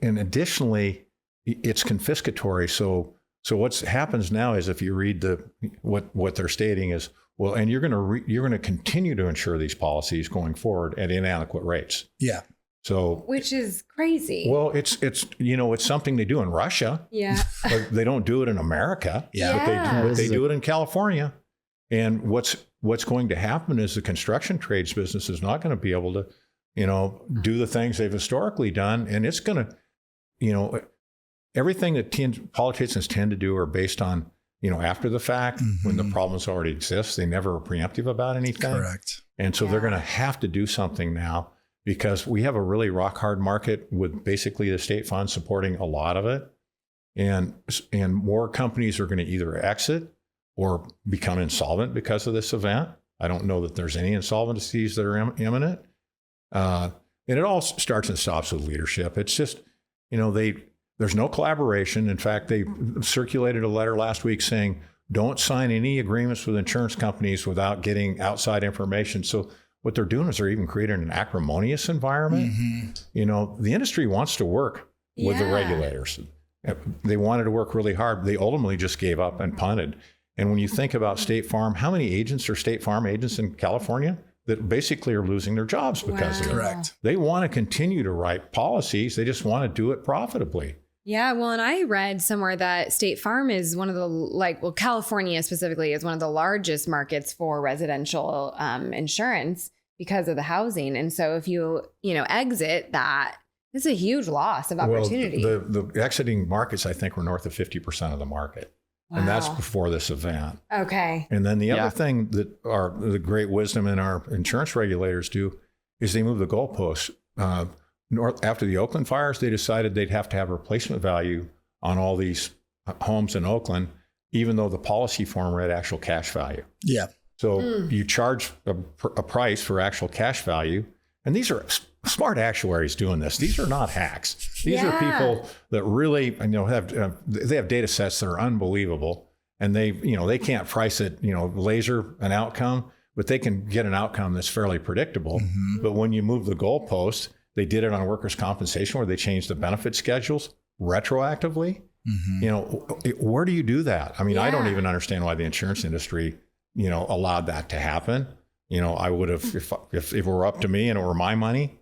additionally, it's confiscatory. So what happens now is, if you read what they're stating is, well, and you're going to continue to insure these policies going forward at inadequate rates. Yeah. So, which is crazy. Well, it's something they do in Russia. Yeah. But they don't do it in America. Yeah. But they do it in California. And what's going to happen is the construction trades business is not going to be able to, do the things they've historically done. And it's going to, everything that politicians tend to do are based on, after the fact, when the problems already exist. They never are preemptive about anything. Correct. And so they're going to have to do something now, because we have a really rock hard market with basically the state fund supporting a lot of it. And more companies are going to either exit or become insolvent because of this event. I don't know that there's any insolvencies that are imminent. And it all starts and stops with leadership. It's just, there's no collaboration. In fact, they circulated a letter last week saying, don't sign any agreements with insurance companies without getting outside information. So what they're doing is they're even creating an acrimonious environment. You know, the industry wants to work with the regulators. They wanted to work really hard. They ultimately just gave up and punted. And when you think about State Farm, how many agents are State Farm agents in California that basically are losing their jobs because of it? Correct. They want to continue to write policies. They just want to do it profitably. Yeah, well, and I read somewhere that State Farm is one of the, California specifically is one of the largest markets for residential insurance because of the housing. And so if you exit that, it's a huge loss of opportunity. Well, the exiting markets, I think, were north of 50% of the market. Wow. And that's before this event. Okay. And then the other thing that the great wisdom in our insurance regulators do is they move the goalposts. After the Oakland fires, they decided they'd have to have replacement value on all these homes in Oakland, even though the policy form read actual cash value. Yeah. So you charge a price for actual cash value. And these are smart actuaries doing this. These are not hacks. These are people that really, they have data sets that are unbelievable, and they can't price it, laser an outcome, but they can get an outcome that's fairly predictable. But when you move the goalpost, they did it on workers' compensation where they changed the benefit schedules retroactively. Where do you do that? I mean, I don't even understand why the insurance industry, allowed that to happen. I would have, if it were up to me and it were my money.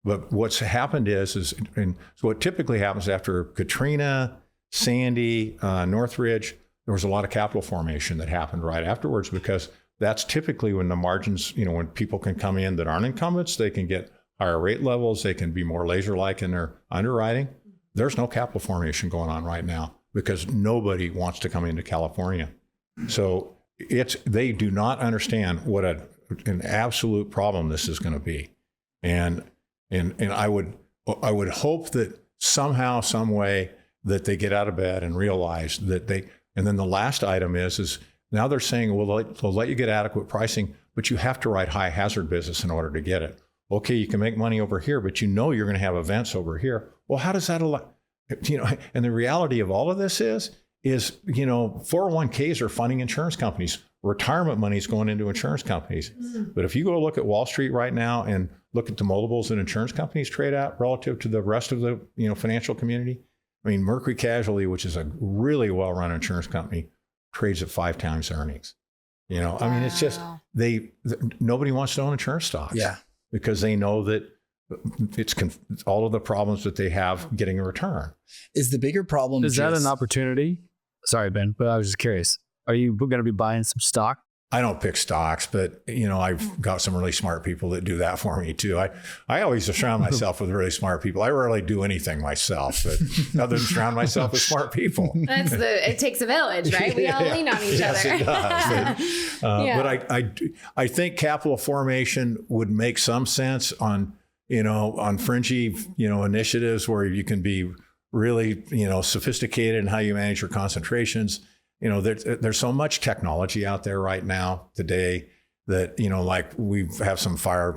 But what's happened is so what typically happens after Katrina, Sandy, Northridge, there was a lot of capital formation that happened right afterwards, because that's typically when the margins, when people can come in that aren't incumbents, they can get higher rate levels, they can be more laser-like in their underwriting. There's no capital formation going on right now because nobody wants to come into California. So they do not understand what an absolute problem this is going to be. And I would hope that somehow, some way, that they get out of bed and realize that and then the last item is now they're saying, well, they'll let you get adequate pricing, but you have to write high hazard business in order to get it. Okay, you can make money over here, but you're going to have events over here. Well, how does that allow, and the reality of all of this is 401ks are funding insurance companies. Retirement money is going into insurance companies. But if you go look at Wall Street right now and look at the multiples that insurance companies trade at relative to the rest of the financial community, I mean, Mercury Casualty, which is a really well-run insurance company, trades at 5 times earnings. Wow. I mean, it's just nobody wants to own insurance stocks. Yeah. Because they know that it's all of the problems that they have getting a return. Is the bigger problem Is that an opportunity? Sorry, Ben, but I was just curious. Are you going to be buying some stock? I don't pick stocks, but I've got some really smart people that do that for me too. I always surround myself with really smart people. I rarely do anything myself, but other than surround myself with smart people. It takes a village, right? We all lean on each other. It does. But I think capital formation would make some sense on fringy, initiatives where you can be really, sophisticated in how you manage your concentrations. There's so much technology out there right now today that, like we have some fire,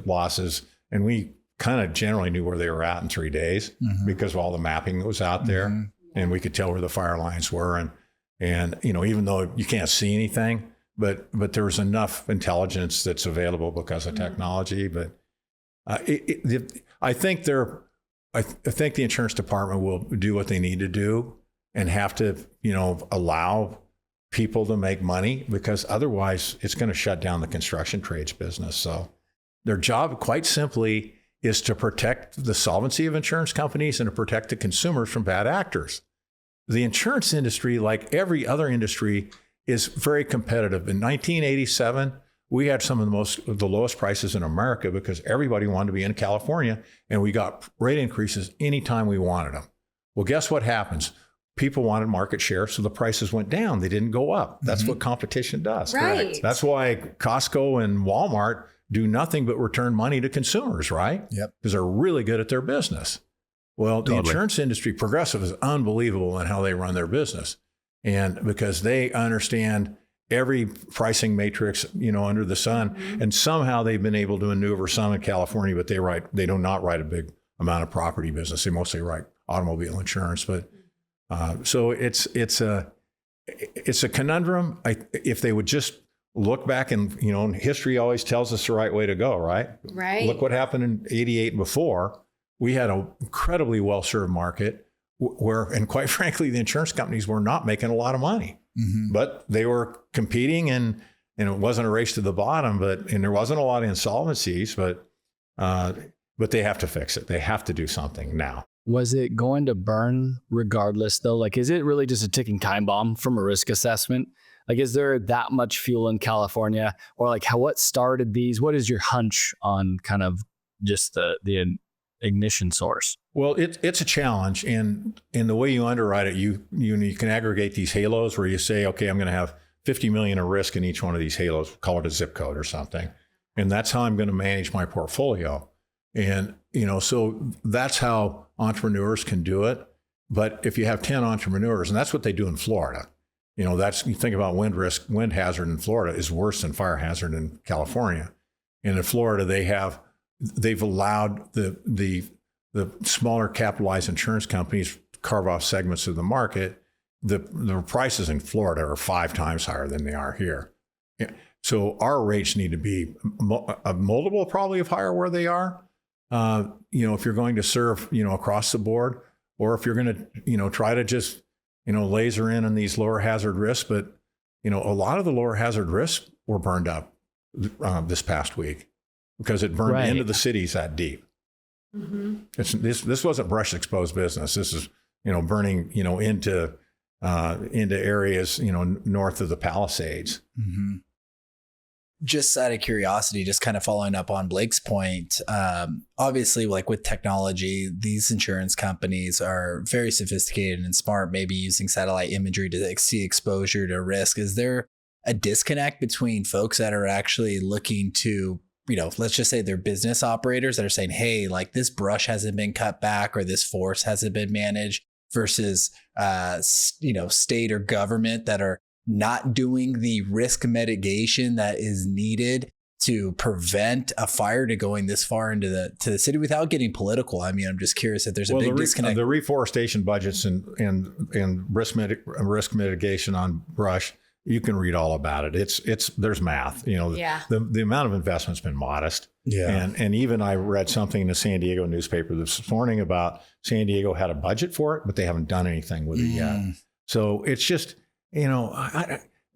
losses, and we kind of generally knew where they were at in 3 days because of all the mapping that was out there, and we could tell where the fire lines were. And even though you can't see anything, but there was enough intelligence that's available because of technology. But I think the insurance department will do what they need to do and have to, allow people to make money, because otherwise it's going to shut down the construction trades business. So their job, quite simply, is to protect the solvency of insurance companies and to protect the consumers from bad actors. The insurance industry, like every other industry, is very competitive. In 1987, we had some of the lowest prices in America because everybody wanted to be in California, and we got rate increases anytime we wanted them. Well, guess what happens? People wanted market share, so the prices went down. They didn't go up. That's what competition does. Right. Correct. That's why Costco and Walmart do nothing but return money to consumers, right? Yep. Because they're really good at their business. Well, the insurance industry, Progressive, is unbelievable in how they run their business. And because they understand every pricing matrix, under the sun, and somehow they've been able to maneuver some in California, but they do not write a big amount of property business. They mostly write automobile insurance, but so it's a conundrum. If they would just look back and, history always tells us the right way to go, right? Right. Look what happened in 88 and before. We had an incredibly well-served market where, and quite frankly, the insurance companies were not making a lot of money, but they were competing, and it wasn't a race to the bottom, and there wasn't a lot of insolvencies, but they have to fix it. They have to do something now. Was it going to burn regardless though? Like, is it really just a ticking time bomb from a risk assessment? Like, is there that much fuel in California, or like what started these? What is your hunch on kind of just the ignition source? Well, it's a challenge, and in the way you underwrite it, you can aggregate these halos where you say, okay, I'm going to have 50 million of risk in each one of these halos, call it a zip code or something, and that's how I'm going to manage my portfolio. And so that's how entrepreneurs can do it. But if you have 10 entrepreneurs, and that's what they do in Florida, you think about wind risk, wind hazard in Florida is worse than fire hazard in California. And in Florida, they've allowed the smaller capitalized insurance companies to carve off segments of the market. The prices in Florida are 5 times higher than they are here. So our rates need to be a multiple probably of higher where they are. If you're going to serve, across the board, or if you're going to, try to just, laser in on these lower hazard risks. But, a lot of the lower hazard risks were burned up this past week because it burned into the cities that deep. This wasn't brush exposed business. This is, burning, into areas, north of the Palisades. Just out of curiosity, just kind of following up on Blake's point, obviously, like with technology, these insurance companies are very sophisticated and smart, maybe using satellite imagery to see exposure to risk. Is there a disconnect between folks that are actually looking to, let's just say they're business operators that are saying, hey, like this brush hasn't been cut back or this forest hasn't been managed, versus, state or government that are not doing the risk mitigation that is needed to prevent a fire to going this far into the city without getting political? I mean, I'm just curious if there's a big disconnect. The reforestation budgets and risk mitigation on brush, you can read all about it. There's math. The amount of investment's been modest. Yeah. And even I read something in the San Diego newspaper this morning about San Diego had a budget for it, but they haven't done anything with it yet. So it's just,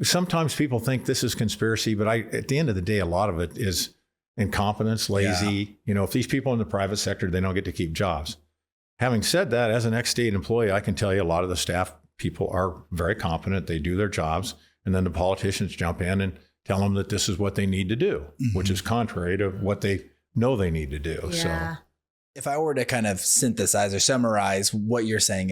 sometimes people think this is conspiracy, but at the end of the day, a lot of it is incompetence, lazy. If these people in the private sector, they don't get to keep jobs. Having said that, as an ex-state employee, I can tell you a lot of the staff people are very competent. They do their jobs. And then the politicians jump in and tell them that this is what they need to do, which is contrary to what they know they need to do. Yeah. So if I were to kind of synthesize or summarize what you're saying,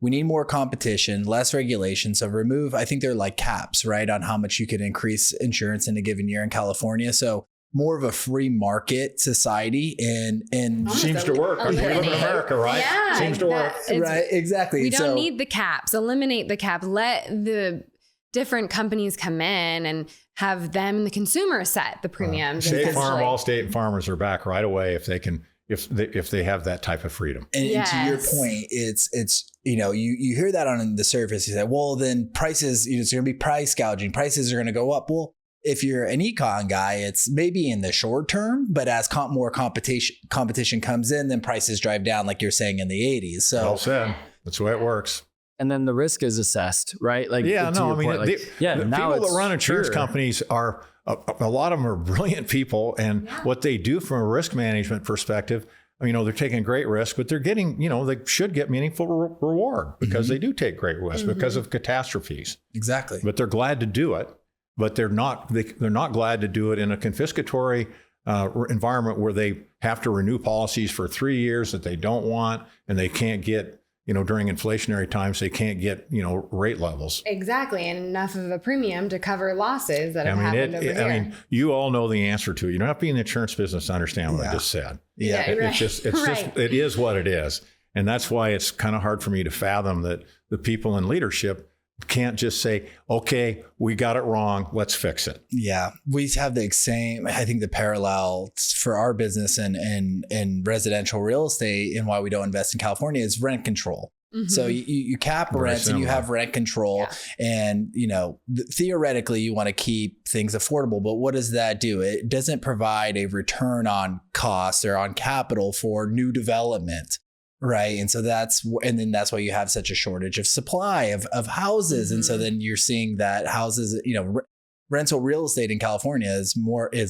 we need more competition, less regulation. So I think they're like caps, right, on how much you could increase insurance in a given year in California. So more of a free market society and seems to work. We live in America, right? Yeah, seems to work. Right, exactly. We don't need the caps. Eliminate the caps. Let the different companies come in and have them, the consumer, set the premiums. State Farm, Allstate, and Farmers are back right away if they can. If they have that type of freedom. And to your point, it's you hear that on the surface. You say, well, then prices, it's going to be price gouging. Prices are going to go up. Well, if you're an econ guy, it's maybe in the short term, but as more competition comes in, then prices drive down, like you're saying in the 80s. So well said. That's the way it works. And then the risk is assessed, right? Like, the now people that run insurance pure. companies are. A lot of them are brilliant people, and what they do from a risk management perspective, they're taking great risk, but they're getting, they should get meaningful reward because they do take great risk because of catastrophes. Exactly. But they're glad to do it, but they're not glad to do it in a confiscatory environment where they have to renew policies for 3 years that they don't want, and they can't get. During inflationary times, they can't get, rate levels. Exactly. And enough of a premium to cover losses that have happened over here. You all know the answer to it. You don't have to be in the insurance business to understand what I just said. It is what it is. And that's why it's kind of hard for me to fathom that the people in leadership can't just say, okay, we got it wrong, let's fix it. Yeah. We have the same, I think the parallel for our business and residential real estate and why we don't invest in California is rent control. So you cap Very rents and you similar. have rent control, and theoretically you want to keep things affordable. But what does that do? It doesn't provide a return on costs or on capital for new development. Right. And so that's why you have such a shortage of supply of houses. And so then you're seeing that houses, rental real estate in California is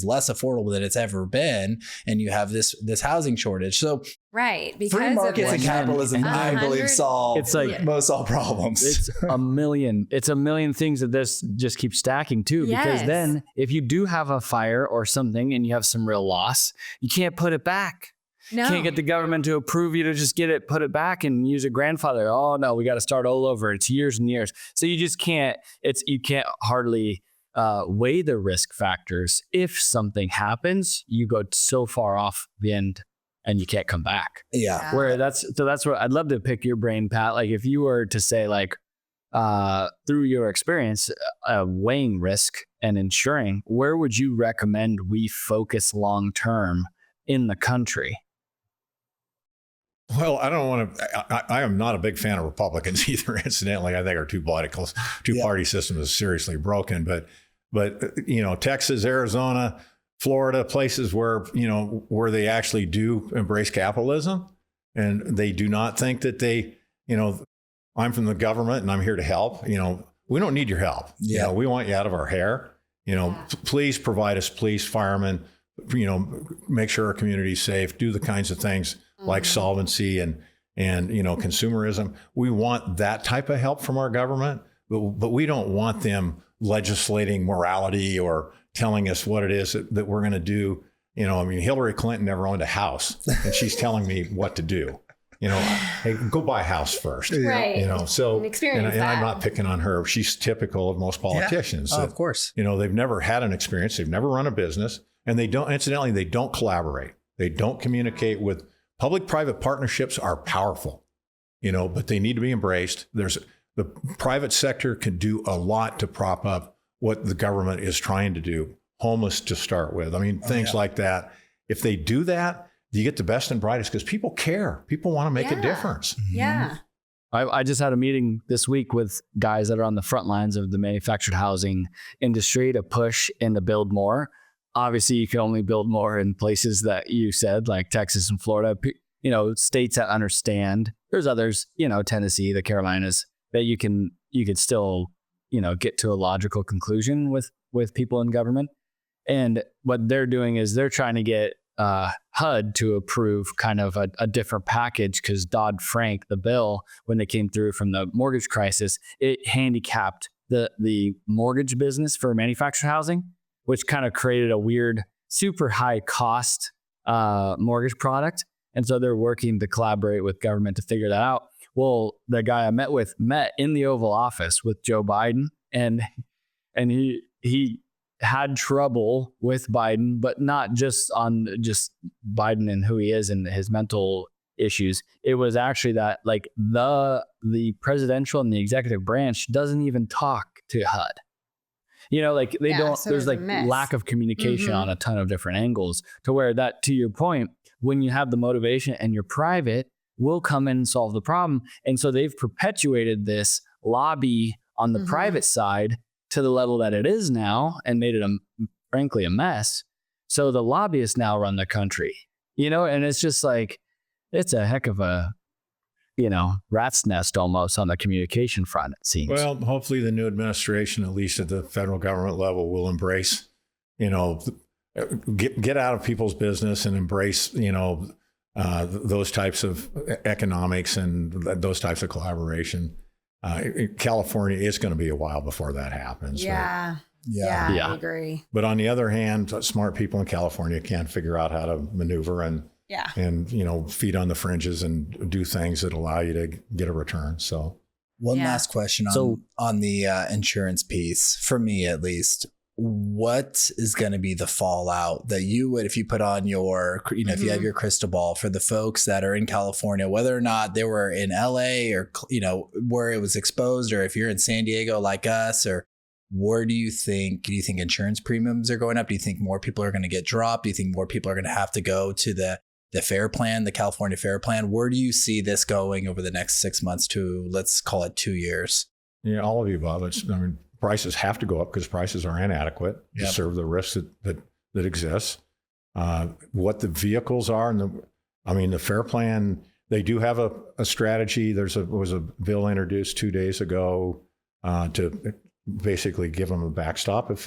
less affordable than it's ever been. And you have this housing shortage. So because free markets and capitalism, I believe, solve most all problems. It's a million things that this just keeps stacking too. Because then if you do have a fire or something and you have some real loss, you can't put it back. No. Can't get the government to approve you to just put it back and use a grandfather. Oh no, we got to start all over. It's years and years. So you just can't, you can't hardly weigh the risk factors. If something happens, you go so far off the end and you can't come back. Yeah. Where that's where I'd love to pick your brain, Pat. Like if you were to say through your experience, weighing risk and insuring, where would you recommend we focus long-term in the country? Well, I don't want to. I am not a big fan of Republicans either. Incidentally, I think our two-party system is seriously broken. But Texas, Arizona, Florida, places where they actually do embrace capitalism, and they do not think that I'm from the government and I'm here to help. We don't need your help. Yeah. We want you out of our hair. Please provide us police, firemen. Make sure our community's safe. Do the kinds of things like solvency and consumerism. We want that type of help from our government, but we don't want them legislating morality or telling us what it is that we're going to do. Hillary Clinton never owned a house, and she's telling me what to do. Hey, go buy a house first. Right. So and I'm not picking on her. She's typical of most politicians. Yeah. Of course. They've never had an experience. They've never run a business, and they don't collaborate. They don't communicate with. Public-private partnerships are powerful, but they need to be embraced. The private sector can do a lot to prop up what the government is trying to do. Homeless to start with. Things like that. If they do that, you get the best and brightest because people care. People want to make a difference. Yeah. I just had a meeting this week with guys that are on the front lines of the manufactured housing industry to push and to build more. Obviously, you can only build more in places that you said, like Texas and Florida, states that understand. There's others, Tennessee, the Carolinas, that you could still, get to a logical conclusion with people in government. And what they're doing is they're trying to get HUD to approve kind of a different package because Dodd-Frank, the bill, when they came through from the mortgage crisis, it handicapped the mortgage business for manufactured housing, which kind of created a weird, super high cost mortgage product. And so they're working to collaborate with government to figure that out. Well, the guy I met in the Oval Office with Joe Biden, and he had trouble with Biden, but not just on just Biden and who he is and his mental issues. It was actually that like the presidential and the executive branch doesn't even talk to HUD. They don't, so there's like lack of communication on a ton of different angles to where that, to your point, when you have the motivation and you're private, will come in and solve the problem. And so they've perpetuated this lobby on the private side to the level that it is now and made it, frankly, a mess. So the lobbyists now run the country, and it's just like, it's a heck of a, rat's nest almost on the communication front, it seems. Well, hopefully the new administration, at least at the federal government level, will embrace, get out of people's business and embrace, those types of economics and those types of collaboration. California is going to be a while before that happens. Yeah. I agree. But on the other hand, smart people in California can't figure out how to maneuver and feed on the fringes and do things that allow you to get a return. So one last question on the insurance piece, for me at least. What is going to be the fallout that you would, if you put on your, if you have your crystal ball for the folks that are in California, whether or not they were in LA or, where it was exposed, or if you're in San Diego like us, or where do you think insurance premiums are going up? Do you think more people are going to get dropped? Do you think more people are going to have to go to the the FAIR Plan, the California FAIR Plan. Where do you see this going over the next 6 months to, let's call it 2 years? Yeah, all of the above. Prices have to go up because prices are inadequate to serve the risks that exists. What the vehicles are, and the FAIR Plan, they do have a strategy. Was a bill introduced 2 days ago to basically give them a backstop if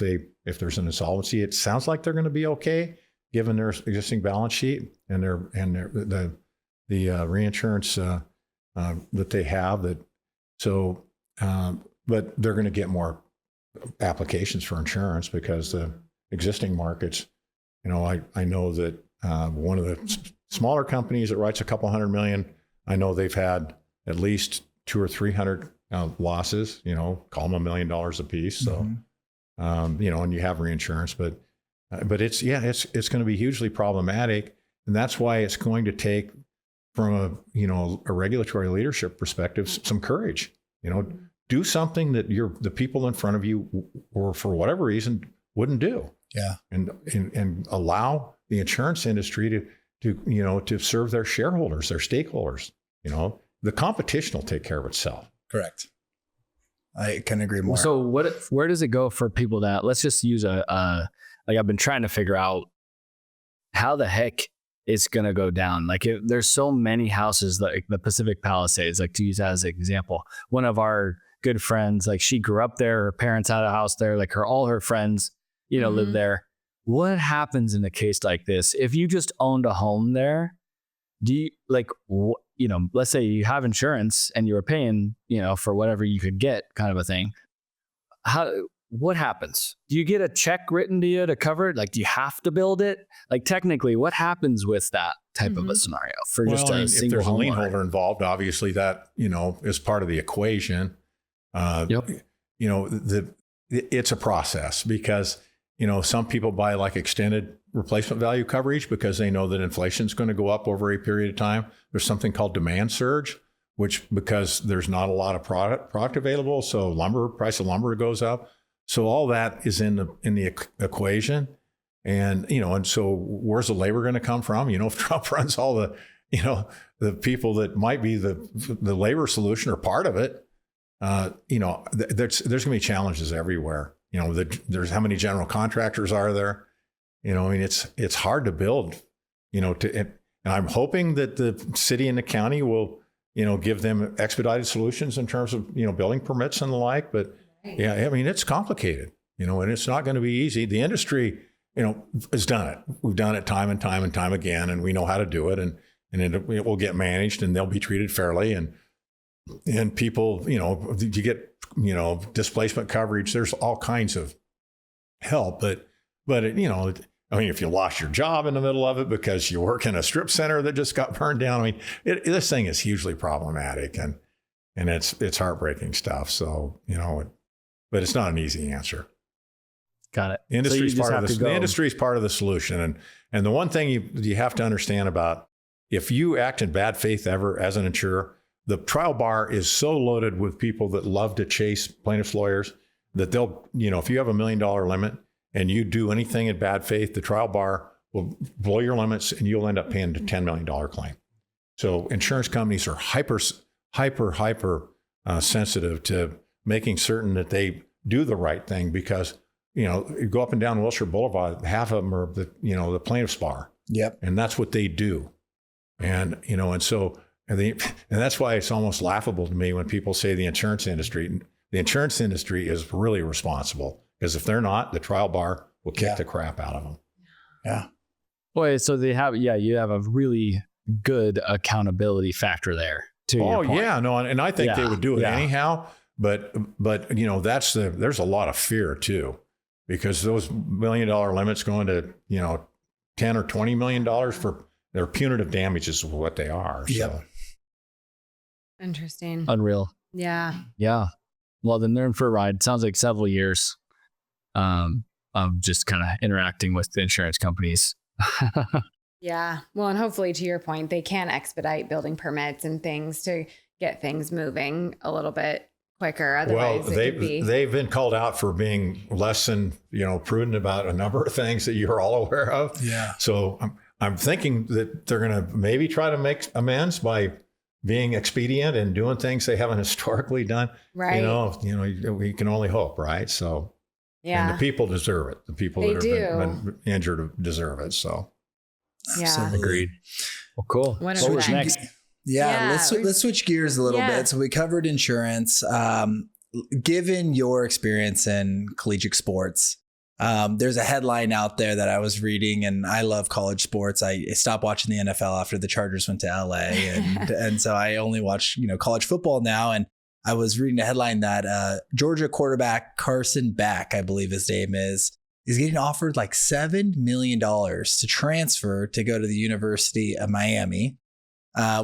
there's an insolvency. It sounds like they're going to be okay given their existing balance sheet and the reinsurance that they have. But they're going to get more applications for insurance because the existing markets. I know that one of the smaller companies that writes a couple $100 million, I know they've had at least 200 or 300 losses, call them $1 million a piece. So, and you have reinsurance, but it's going to be hugely problematic. And that's why it's going to take, from a regulatory leadership perspective, some courage, do something that the people in front of you, or for whatever reason, wouldn't do. Yeah. And allow the insurance industry to serve their shareholders, their stakeholders. The competition will take care of itself. Correct. I can agree more. So where does it go for people that, let's just use I've been trying to figure out how the heck it's going to go down. Like there's so many houses, like the Pacific Palisades, like to use that as an example. One of our good friends, like she grew up there, her parents had a house there, like all her friends, live there. What happens in a case like this? If you just owned a home there, do you let's say you have insurance and you were paying, for whatever you could get, kind of a thing. What happens? Do you get a check written to you to cover it? Like, do you have to build it? Like, technically, what happens with that type of a scenario for just a single if there's a lien homeowner? holder involved, obviously that, is part of the equation. It's a process because, some people buy like extended replacement value coverage because they know that inflation is going to go up over a period of time. There's something called demand surge, which because there's not a lot of product available, so price of lumber goes up. So all that is in the equation, and so where's the labor going to come from? If Trump runs all the the people that might be the labor solution or part of it, there's going to be challenges everywhere. There's how many general contractors are there? It's hard to build. And I'm hoping that the city and the county will give them expedited solutions in terms of building permits and the like, but. Yeah, it's complicated, and it's not going to be easy. The industry, has done it. We've done it time and time and time again, and we know how to do it, and it will get managed, and they'll be treated fairly. And people, you get, displacement coverage. There's all kinds of help, but if you lost your job in the middle of it because you work in a strip center that just got burned down, this thing is hugely problematic, and it's heartbreaking stuff. So but it's not an easy answer. Got it. The industry is part of the solution. And the one thing you have to understand about, if you act in bad faith ever as an insurer, the trial bar is so loaded with people that love to chase plaintiffs' lawyers that they'll, if you have $1 million limit and you do anything in bad faith, the trial bar will blow your limits and you'll end up paying a $10 million claim. So insurance companies are hyper sensitive to making certain that they do the right thing, because you go up and down Wilshire Boulevard, half of them are the plaintiff's bar. Yep. And that's what they do. And that's why it's almost laughable to me when people say the insurance industry is really responsible, because if they're not, the trial bar will kick the crap out of them. Yeah. Boy, so you have a really good accountability factor there. And I think they would do it anyhow. But there's a lot of fear too, because those $1 million limits going to $10 or $20 million for their punitive damages is what they are. So. Interesting. Unreal. Yeah. Yeah. Well, then they're in for a ride. Sounds like several years of just kind of interacting with the insurance companies. Yeah. Well, and hopefully, to your point, they can expedite building permits and things to get things moving a little bit quicker. Otherwise, they've been called out for being less than prudent about a number of things that you're all aware of. Yeah. So I'm thinking that they're going to maybe try to make amends by being expedient and doing things they haven't historically done. Right. We can only hope, right? So, and the people deserve it. The people that have been injured deserve it. So, absolutely. Agreed. Well, cool. What was next? Let's switch gears a little bit. So we covered insurance. Given your experience in collegiate sports, there's a headline out there that I was reading, and I love college sports. I stopped watching the NFL after the Chargers went to LA, and so I only watch college football now. And I was reading a headline that Georgia quarterback Carson Beck, I believe his name is getting offered like $7 million to transfer to go to the University of Miami,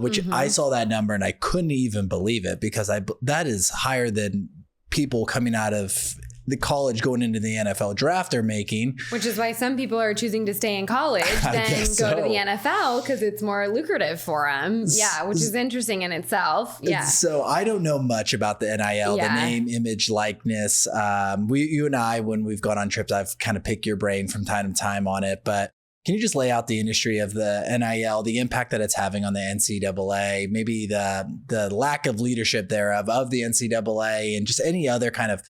which I saw that number and I couldn't even believe it, because that is higher than people coming out of the college going into the NFL draft are making. Which is why some people are choosing to stay in college than go to the NFL, because it's more lucrative for them. Yeah, which is interesting in itself. Yeah. So I don't know much about the NIL, the name, image, likeness. You and I, when we've gone on trips, I've kind of picked your brain from time to time on it. But can you just lay out the industry of the NIL, the impact that it's having on the NCAA, maybe the lack of leadership thereof of the NCAA, and just any other kind of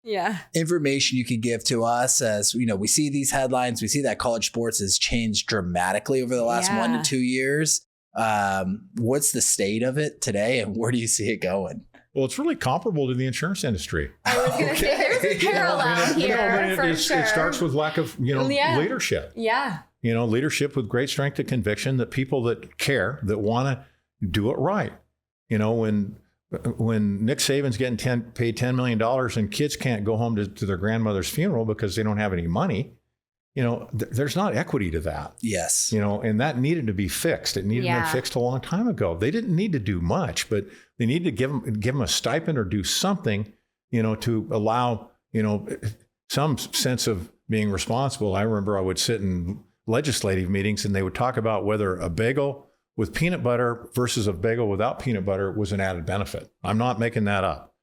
information you could give to us? As we see these headlines, we see that college sports has changed dramatically over the last 1 to 2 years. What's the state of it today, and where do you see it going? Well, it's really comparable to the insurance industry. I was going to say there's a parallel here for sure. It starts with lack of leadership. Yeah. Leadership with great strength of conviction, that people that care, that want to do it right. When Nick Saban's getting paid $10 million and kids can't go home to their grandmother's funeral because they don't have any money, there's not equity to that. Yes. And that needed to be fixed. It needed to be fixed a long time ago. They didn't need to do much, but they need to give them a stipend or do something, to allow, some sense of being responsible. I remember I would sit in legislative meetings and they would talk about whether a bagel with peanut butter versus a bagel without peanut butter was an added benefit. I'm not making that up.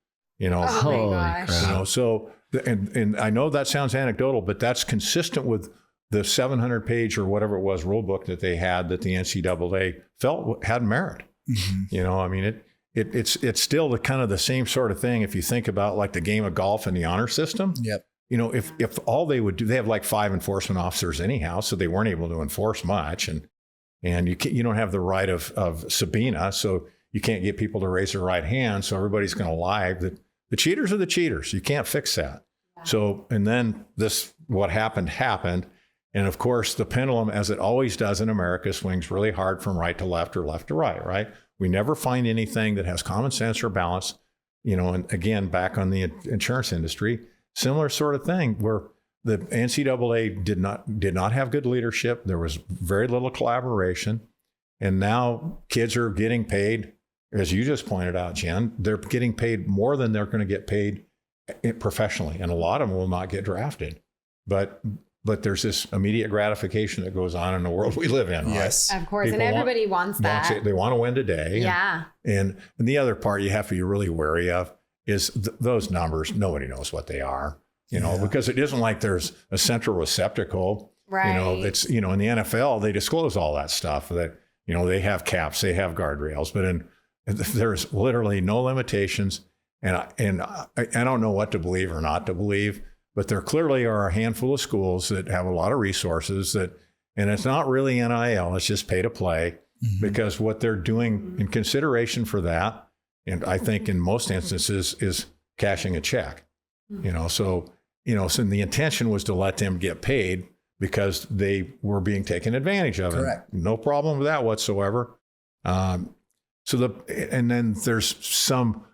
Oh my gosh. So, and I know that sounds anecdotal, but that's consistent with the 700-page or whatever it was rule book that they had, that the NCAA felt had merit. Mm-hmm. It's still the kind of the same sort of thing. If you think about like the game of golf and the honor system. Yep. If all they would do, they have like 5 enforcement officers anyhow, so they weren't able to enforce much, and you don't have the right of subpoena, so you can't get people to raise their right hand, so everybody's going to lie. The cheaters are the cheaters. You can't fix that. Yeah. So, and then what happened, and of course the pendulum, as it always does in America, swings really hard from right to left or left to right. Right? We never find anything that has common sense or balance. And again, back on the insurance industry. Similar sort of thing where the NCAA did not have good leadership. There was very little collaboration. And now kids are getting paid, as you just pointed out, Jen, they're getting paid more than they're going to get paid professionally. And a lot of them will not get drafted. But there's this immediate gratification that goes on in the world we live in. Right? Yes, of course. People and everybody wants that. They want to win today. Yeah. And the other part you have to be really wary of is those numbers. Nobody knows what they are, because it isn't like there's a central receptacle. Right. It's, in the NFL, they disclose all that stuff that, they have caps, they have guardrails, but there's literally no limitations. And I don't know what to believe or not to believe, but there clearly are a handful of schools that have a lot of resources and it's not really NIL, it's just pay to play, because what they're doing in consideration for that, and I think in most instances, is cashing a check. So the intention was to let them get paid because they were being taken advantage of. Correct. No problem with that whatsoever. And then there's some,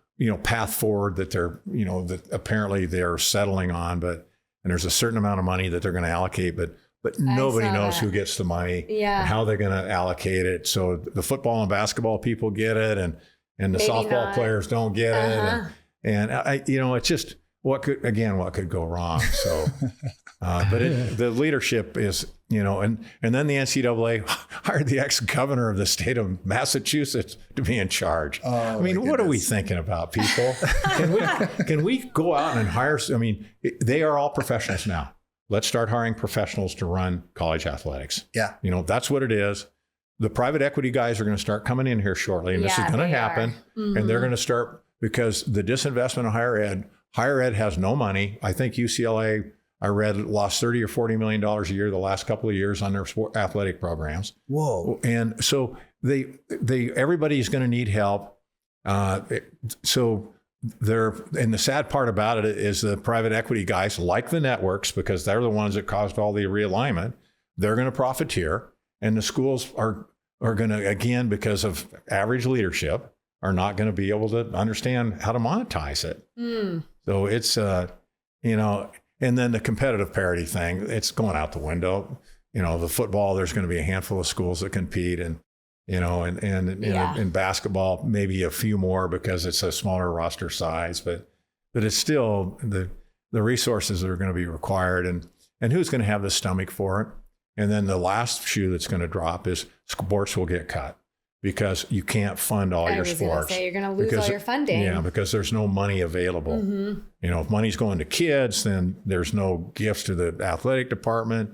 path forward that they're, that apparently they're settling on, and there's a certain amount of money that they're going to allocate, but nobody knows who gets the money and how they're going to allocate it. So the football and basketball people get it, and the Maybe softball not. players don't get it. And I, it's just what could go wrong. So, but the leadership is, and then the NCAA hired the ex-governor of the state of Massachusetts to be in charge. Oh, what are we thinking about, people? Can we go out and hire? They are all professionals now. Let's start hiring professionals to run college athletics. Yeah. That's what it is. the private equity guys are going to start coming in here shortly, and this is going to happen. And they're going to start, because the disinvestment of higher ed has no money. I think UCLA, I read, lost $30 or $40 million a year the last couple of years on their athletic programs. Whoa. And so everybody's going to need help. So and the sad part about it is the private equity guys, like the networks, because they're the ones that caused all the realignment, they're going to profiteer. And the schools are going to, again, because of average leadership, are not going to be able to understand how to monetize it. So it's, and then the competitive parity thing, it's going out the window. The football, there's going to be a handful of schools that compete, and in basketball, maybe a few more because it's a smaller roster size, but it's still the resources that are going to be required, and who's going to have the stomach for it. And then the last shoe that's going to drop is sports will get cut, because you can't fund all your sports. You're going to lose all your funding. Yeah, because there's no money available. If money's going to kids, then there's no gifts to the athletic department.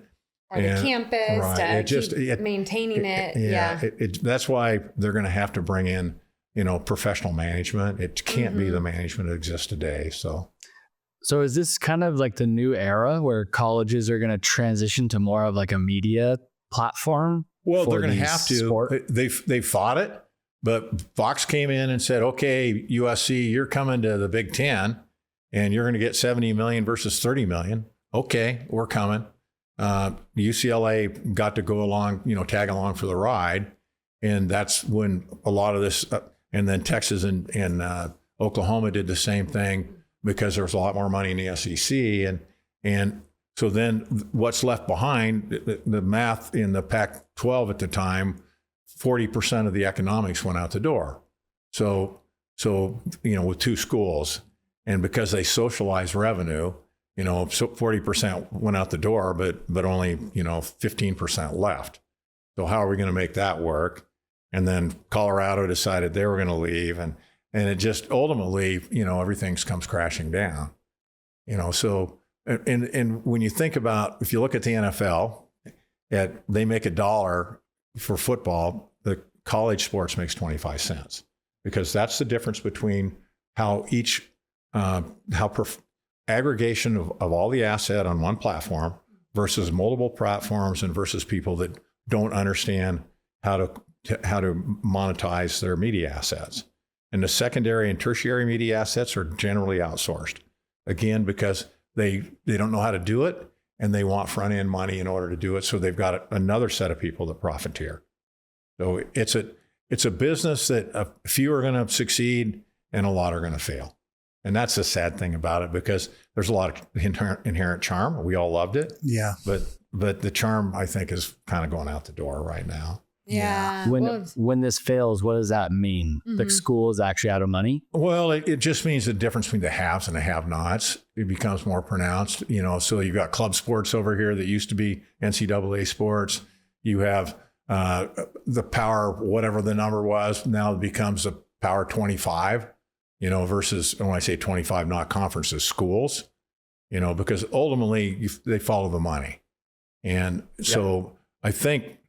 Or the campus, maintaining it. That's why they're going to have to bring in, professional management. It can't be the management that exists today. So is this kind of like the new era where colleges are going to transition to more of like a media platform? Well, they're going to have to. They fought it, but Fox came in and said, "Okay, USC, you're coming to the Big Ten, and you're going to get $70 million versus $30 million. Okay, we're coming." UCLA got to go along, tag along for the ride, and that's when a lot of this. And then Texas and Oklahoma did the same thing, because there was a lot more money in the SEC, and so then what's left behind, the math in the Pac-12 at the time, 40% of the economics went out the door. So with two schools, and because they socialized revenue, so 40% went out the door, but only 15% left. So how are we going to make that work? And then Colorado decided they were going to leave, and it just ultimately, everything comes crashing down. So. And when you think about, if you look at the NFL, they make $1 for football, the college sports makes 25 cents, because that's the difference between how aggregation of all the asset on one platform versus multiple platforms, and versus people that don't understand how to monetize their media assets. And the secondary and tertiary media assets are generally outsourced, again, because they don't know how to do it, and they want front end money in order to do it. So they've got another set of people that profiteer. So it's a business that a few are going to succeed and a lot are going to fail. And that's the sad thing about it, because there's a lot of inherent charm. We all loved it. Yeah. But the charm, I think, is kind of going out the door right now. Yeah. When this fails, what does that mean? The school is actually out of money? Well, it just means the difference between the haves and the have-nots. It becomes more pronounced. So you've got club sports over here that used to be NCAA sports. You have the power, whatever the number was, now it becomes a power 25, versus, when I say 25, not conferences, schools, because ultimately they follow the money. And so I think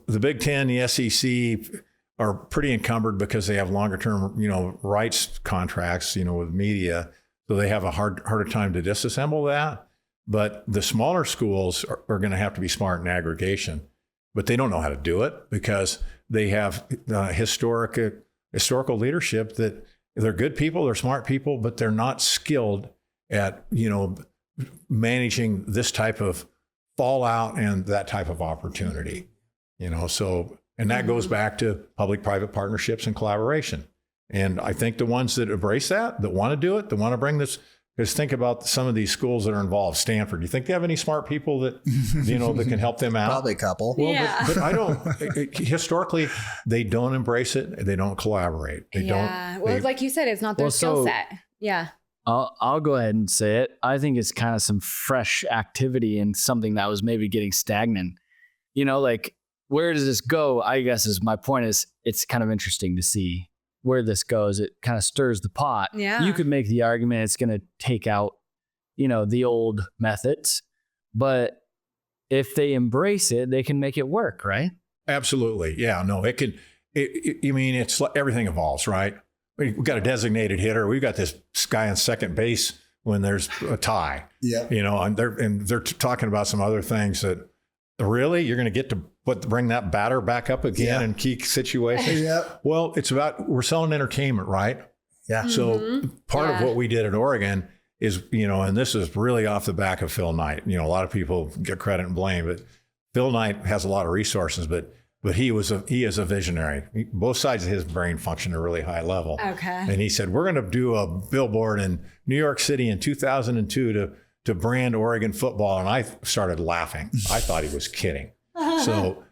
the Big Ten, the SEC are pretty encumbered because they have longer term, rights contracts, with media. So they have a harder time to disassemble that. But the smaller schools are going to have to be smart in aggregation, but they don't know how to do it, because they have historical leadership that they're good people, they're smart people, but they're not skilled at, managing this type of fallout and that type of opportunity. And that goes back to public-private partnerships and collaboration. And I think the ones that embrace that want to do it, that want to bring this, because think about some of these schools that are involved. Stanford, do you think they have any smart people that, that can help them out? Probably a couple. Well, yeah. but I don't, historically, they don't embrace it. They don't collaborate. They don't. Well, like you said, it's not their skill set. Yeah. I'll go ahead and say it. I think it's kind of some fresh activity and something that was maybe getting stagnant. Where does this go? I guess my point is, it's kind of interesting to see where this goes. It kind of stirs the pot. Yeah. You could make the argument it's going to take out, the old methods, but if they embrace it, they can make it work, right? Absolutely. Yeah, no, it could, I mean, it's like everything evolves, right? We've got a designated hitter. We've got this guy on second base when there's a tie, and they're talking about some other things that really you're going to get to bring that batter back up again in key situations. Well, it's about, we're selling entertainment, right? Yeah. So part of what we did at Oregon is, and this is really off the back of Phil Knight. A lot of people get credit and blame, but Phil Knight has a lot of resources, but he is a visionary. Both sides of his brain function at a really high level. Okay. And he said, we're going to do a billboard in New York City in 2002 to brand Oregon football. And I started laughing. I thought he was kidding. So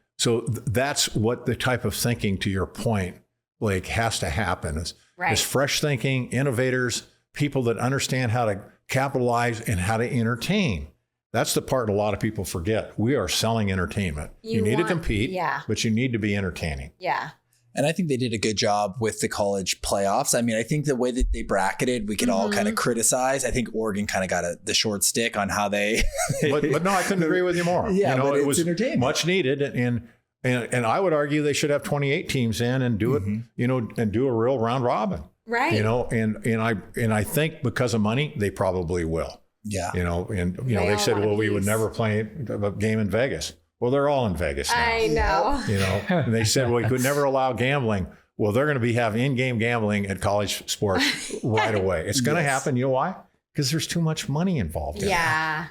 that's what the type of thinking, to your point, like, has to happen. Is fresh thinking, innovators, people that understand how to capitalize and how to entertain. That's the part a lot of people forget. We are selling entertainment. You need to compete, but you need to be entertaining. Yeah. And I think they did a good job with the college playoffs. I mean, I think the way that they bracketed, we could all kind of criticize. I think Oregon kind of got the short stick on how they. but no, I couldn't agree with you more. Yeah, but it was entertainment. Much needed, and I would argue they should have 28 teams in and do it, and do a real round robin. Right. And I think because of money, they probably will. Yeah. They said, well, we would never play a game in Vegas. Well, they're all in Vegas now. I know. And they said, well, we could never allow gambling. Well, they're going to have in-game gambling at college sports right away. It's going to happen. You know why? Because there's too much money involved in it. Yeah.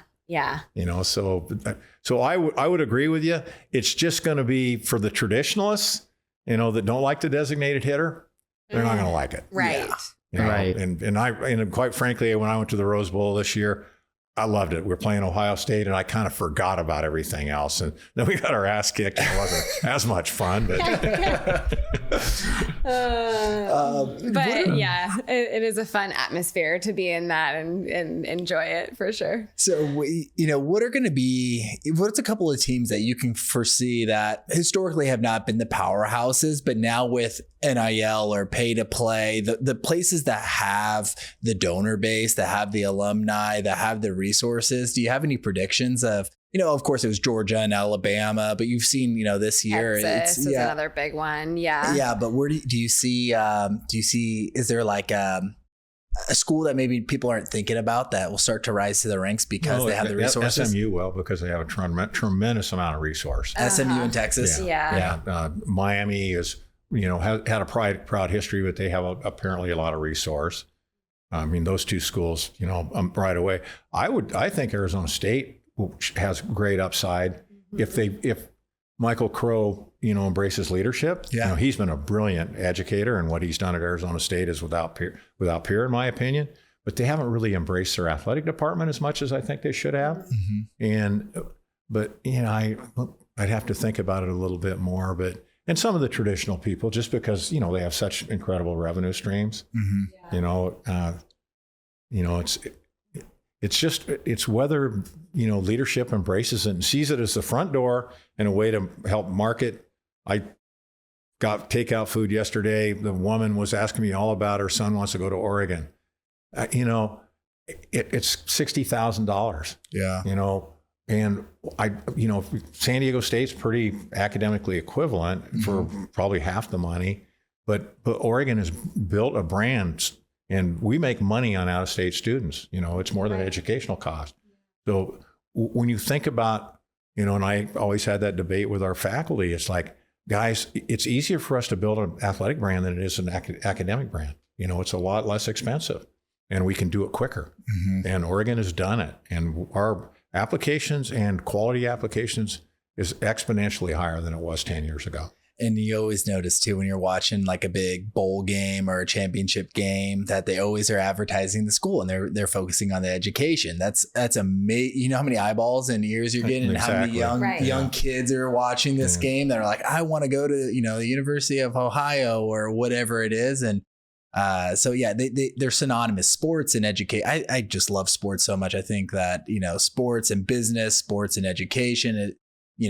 So I would agree with you. It's just going to be for the traditionalists, that don't like the designated hitter. They're not going to like it. Right. Right. And quite frankly, when I went to the Rose Bowl this year, I loved it. We're playing Ohio State, and I kind of forgot about everything else. And then we got our ass kicked. It wasn't as much fun, but it is a fun atmosphere to be in that and enjoy it for sure. So, what's a couple of teams that you can foresee that historically have not been the powerhouses, but now with NIL or pay to play, the places that have the donor base, that have the alumni, that have the resources, do you have any predictions of, of course it was Georgia and Alabama, but you've seen, this year Texas was another big one. Yeah. But where do you see, is there like a school that maybe people aren't thinking about that will start to rise to the ranks because they have the resources? SMU will, because they have a tremendous amount of resource. SMU in Texas. Miami is, had a proud history, but they have apparently a lot of resource. I mean, those two schools, right away. I think Arizona State has great upside if Michael Crow, embraces leadership. He's been a brilliant educator, and what he's done at Arizona State is without peer, in my opinion. But they haven't really embraced their athletic department as much as I think they should have. But I'd have to think about it a little bit more. And some of the traditional people, just because, they have such incredible revenue streams, it's whether, leadership embraces it and sees it as the front door and a way to help market. I got takeout food yesterday. The woman was asking me all about her son wants to go to Oregon. It's $60,000. Yeah. And San Diego State's pretty academically equivalent for probably half the money, but Oregon has built a brand, and we make money on out-of-state students. It's more than educational cost. So when you think about, and I always had that debate with our faculty, it's like, guys, it's easier for us to build an athletic brand than it is an academic brand. It's a lot less expensive, and we can do it quicker. And Oregon has done it, and our applications and quality applications is exponentially higher than it was 10 years ago. And you always notice too, when you're watching like a big bowl game or a championship game, that they always are advertising the school, and they're focusing on the education. That's amazing. You know how many eyeballs and ears you're getting, and how many young kids are watching this game that are like, I want to go to, the University of Ohio or whatever it is. And they're synonymous, sports and education. I just love sports so much. I think that, sports and business, sports and education,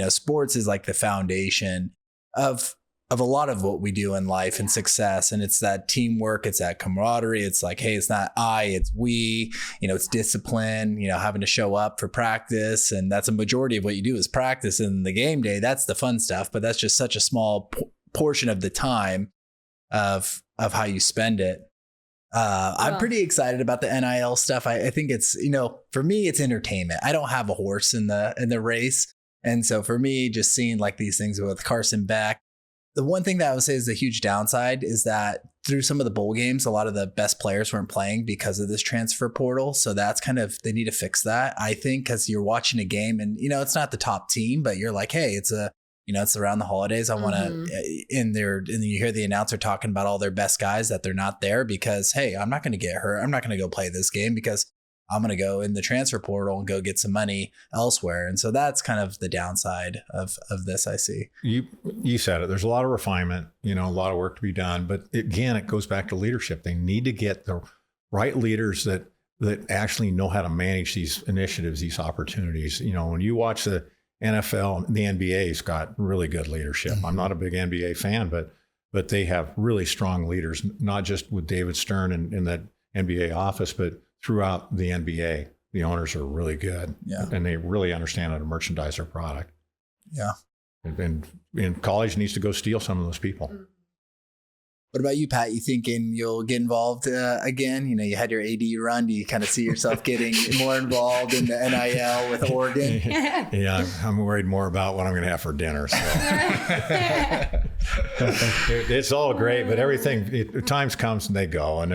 sports is like the foundation of a lot of what we do in life and success. And it's that teamwork, it's that camaraderie. It's like, hey, it's not I, it's we, it's discipline, having to show up for practice. And that's a majority of what you do is practice. And the game day, that's the fun stuff, but that's just such a small portion of the time of how you spend it. I'm pretty excited about the NIL stuff. I think it's, for me, it's entertainment. I don't have a horse in the race. And so for me, just seeing like these things with Carson Beck, the one thing that I would say is the huge downside is that through some of the bowl games, a lot of the best players weren't playing because of this transfer portal. So that's they need to fix that, I think, because you're watching a game and, it's not the top team, but you're like, hey, it's it's around the holidays. I want to and you hear the announcer talking about all their best guys that they're not there because, hey, I'm not going to get hurt. I'm not going to go play this game because I'm going to go in the transfer portal and go get some money elsewhere. And so that's kind of the downside of this, I see. You said it. There's a lot of refinement, a lot of work to be done. But again, it goes back to leadership. They need to get the right leaders that actually know how to manage these initiatives, these opportunities. When you watch the NFL, the NBA's got really good leadership. I'm not a big NBA fan, but they have really strong leaders, not just with David Stern in that NBA office, but throughout the NBA. The owners are really good, and they really understand how to merchandise their product. Yeah. And college needs to go steal some of those people. What about you, Pat? You thinking you'll get involved again? You had your AD run. Do you kind of see yourself getting more involved in the NIL with Oregon? Yeah, I'm worried more about what I'm going to have for dinner. So. It's all great, but times comes and they go, and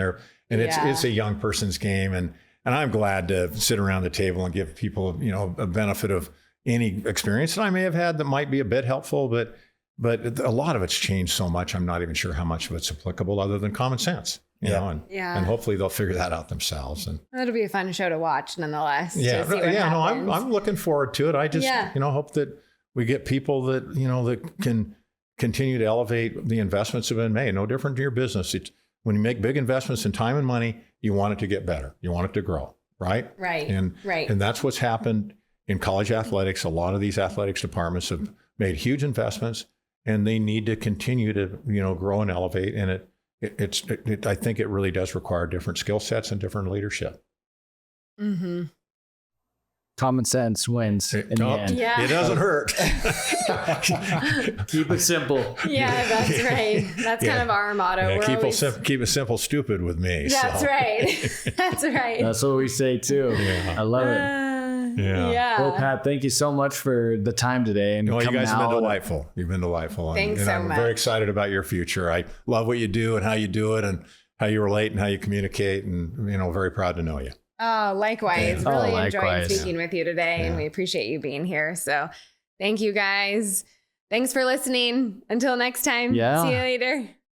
it's a young person's game, and I'm glad to sit around the table and give people a benefit of any experience that I may have had that might be a bit helpful, but a lot of it's changed so much. I'm not even sure how much of it's applicable other than common sense, and hopefully they'll figure that out themselves. And it'll be a fun show to watch nonetheless. I'm looking forward to it. I just, hope that we get people that, that can continue to elevate the investments that have been made. No different to your business. When you make big investments in time and money, you want it to get better. You want it to grow, right? Right. And that's what's happened in college athletics. A lot of these athletics departments have made huge investments, and they need to continue to, grow and elevate. And I think it really does require different skill sets and different leadership. Mm-hmm. Common sense wins in the end. Yeah. It doesn't hurt. Keep it simple. Yeah, that's right. That's kind of our motto. Yeah, keep it simple, stupid with me. That's right. That's right. That's what we say too. Yeah. I love it. Yeah. Well, Pat, thank you so much for the time today. And you guys have been delightful. You've been delightful. Thanks so much. I'm very excited about your future. I love what you do and how you do it and how you relate and how you communicate, and very proud to know you. Oh, likewise. Yeah. Really enjoyed speaking with you today, and we appreciate you being here. So thank you guys. Thanks for listening. Until next time. See you later.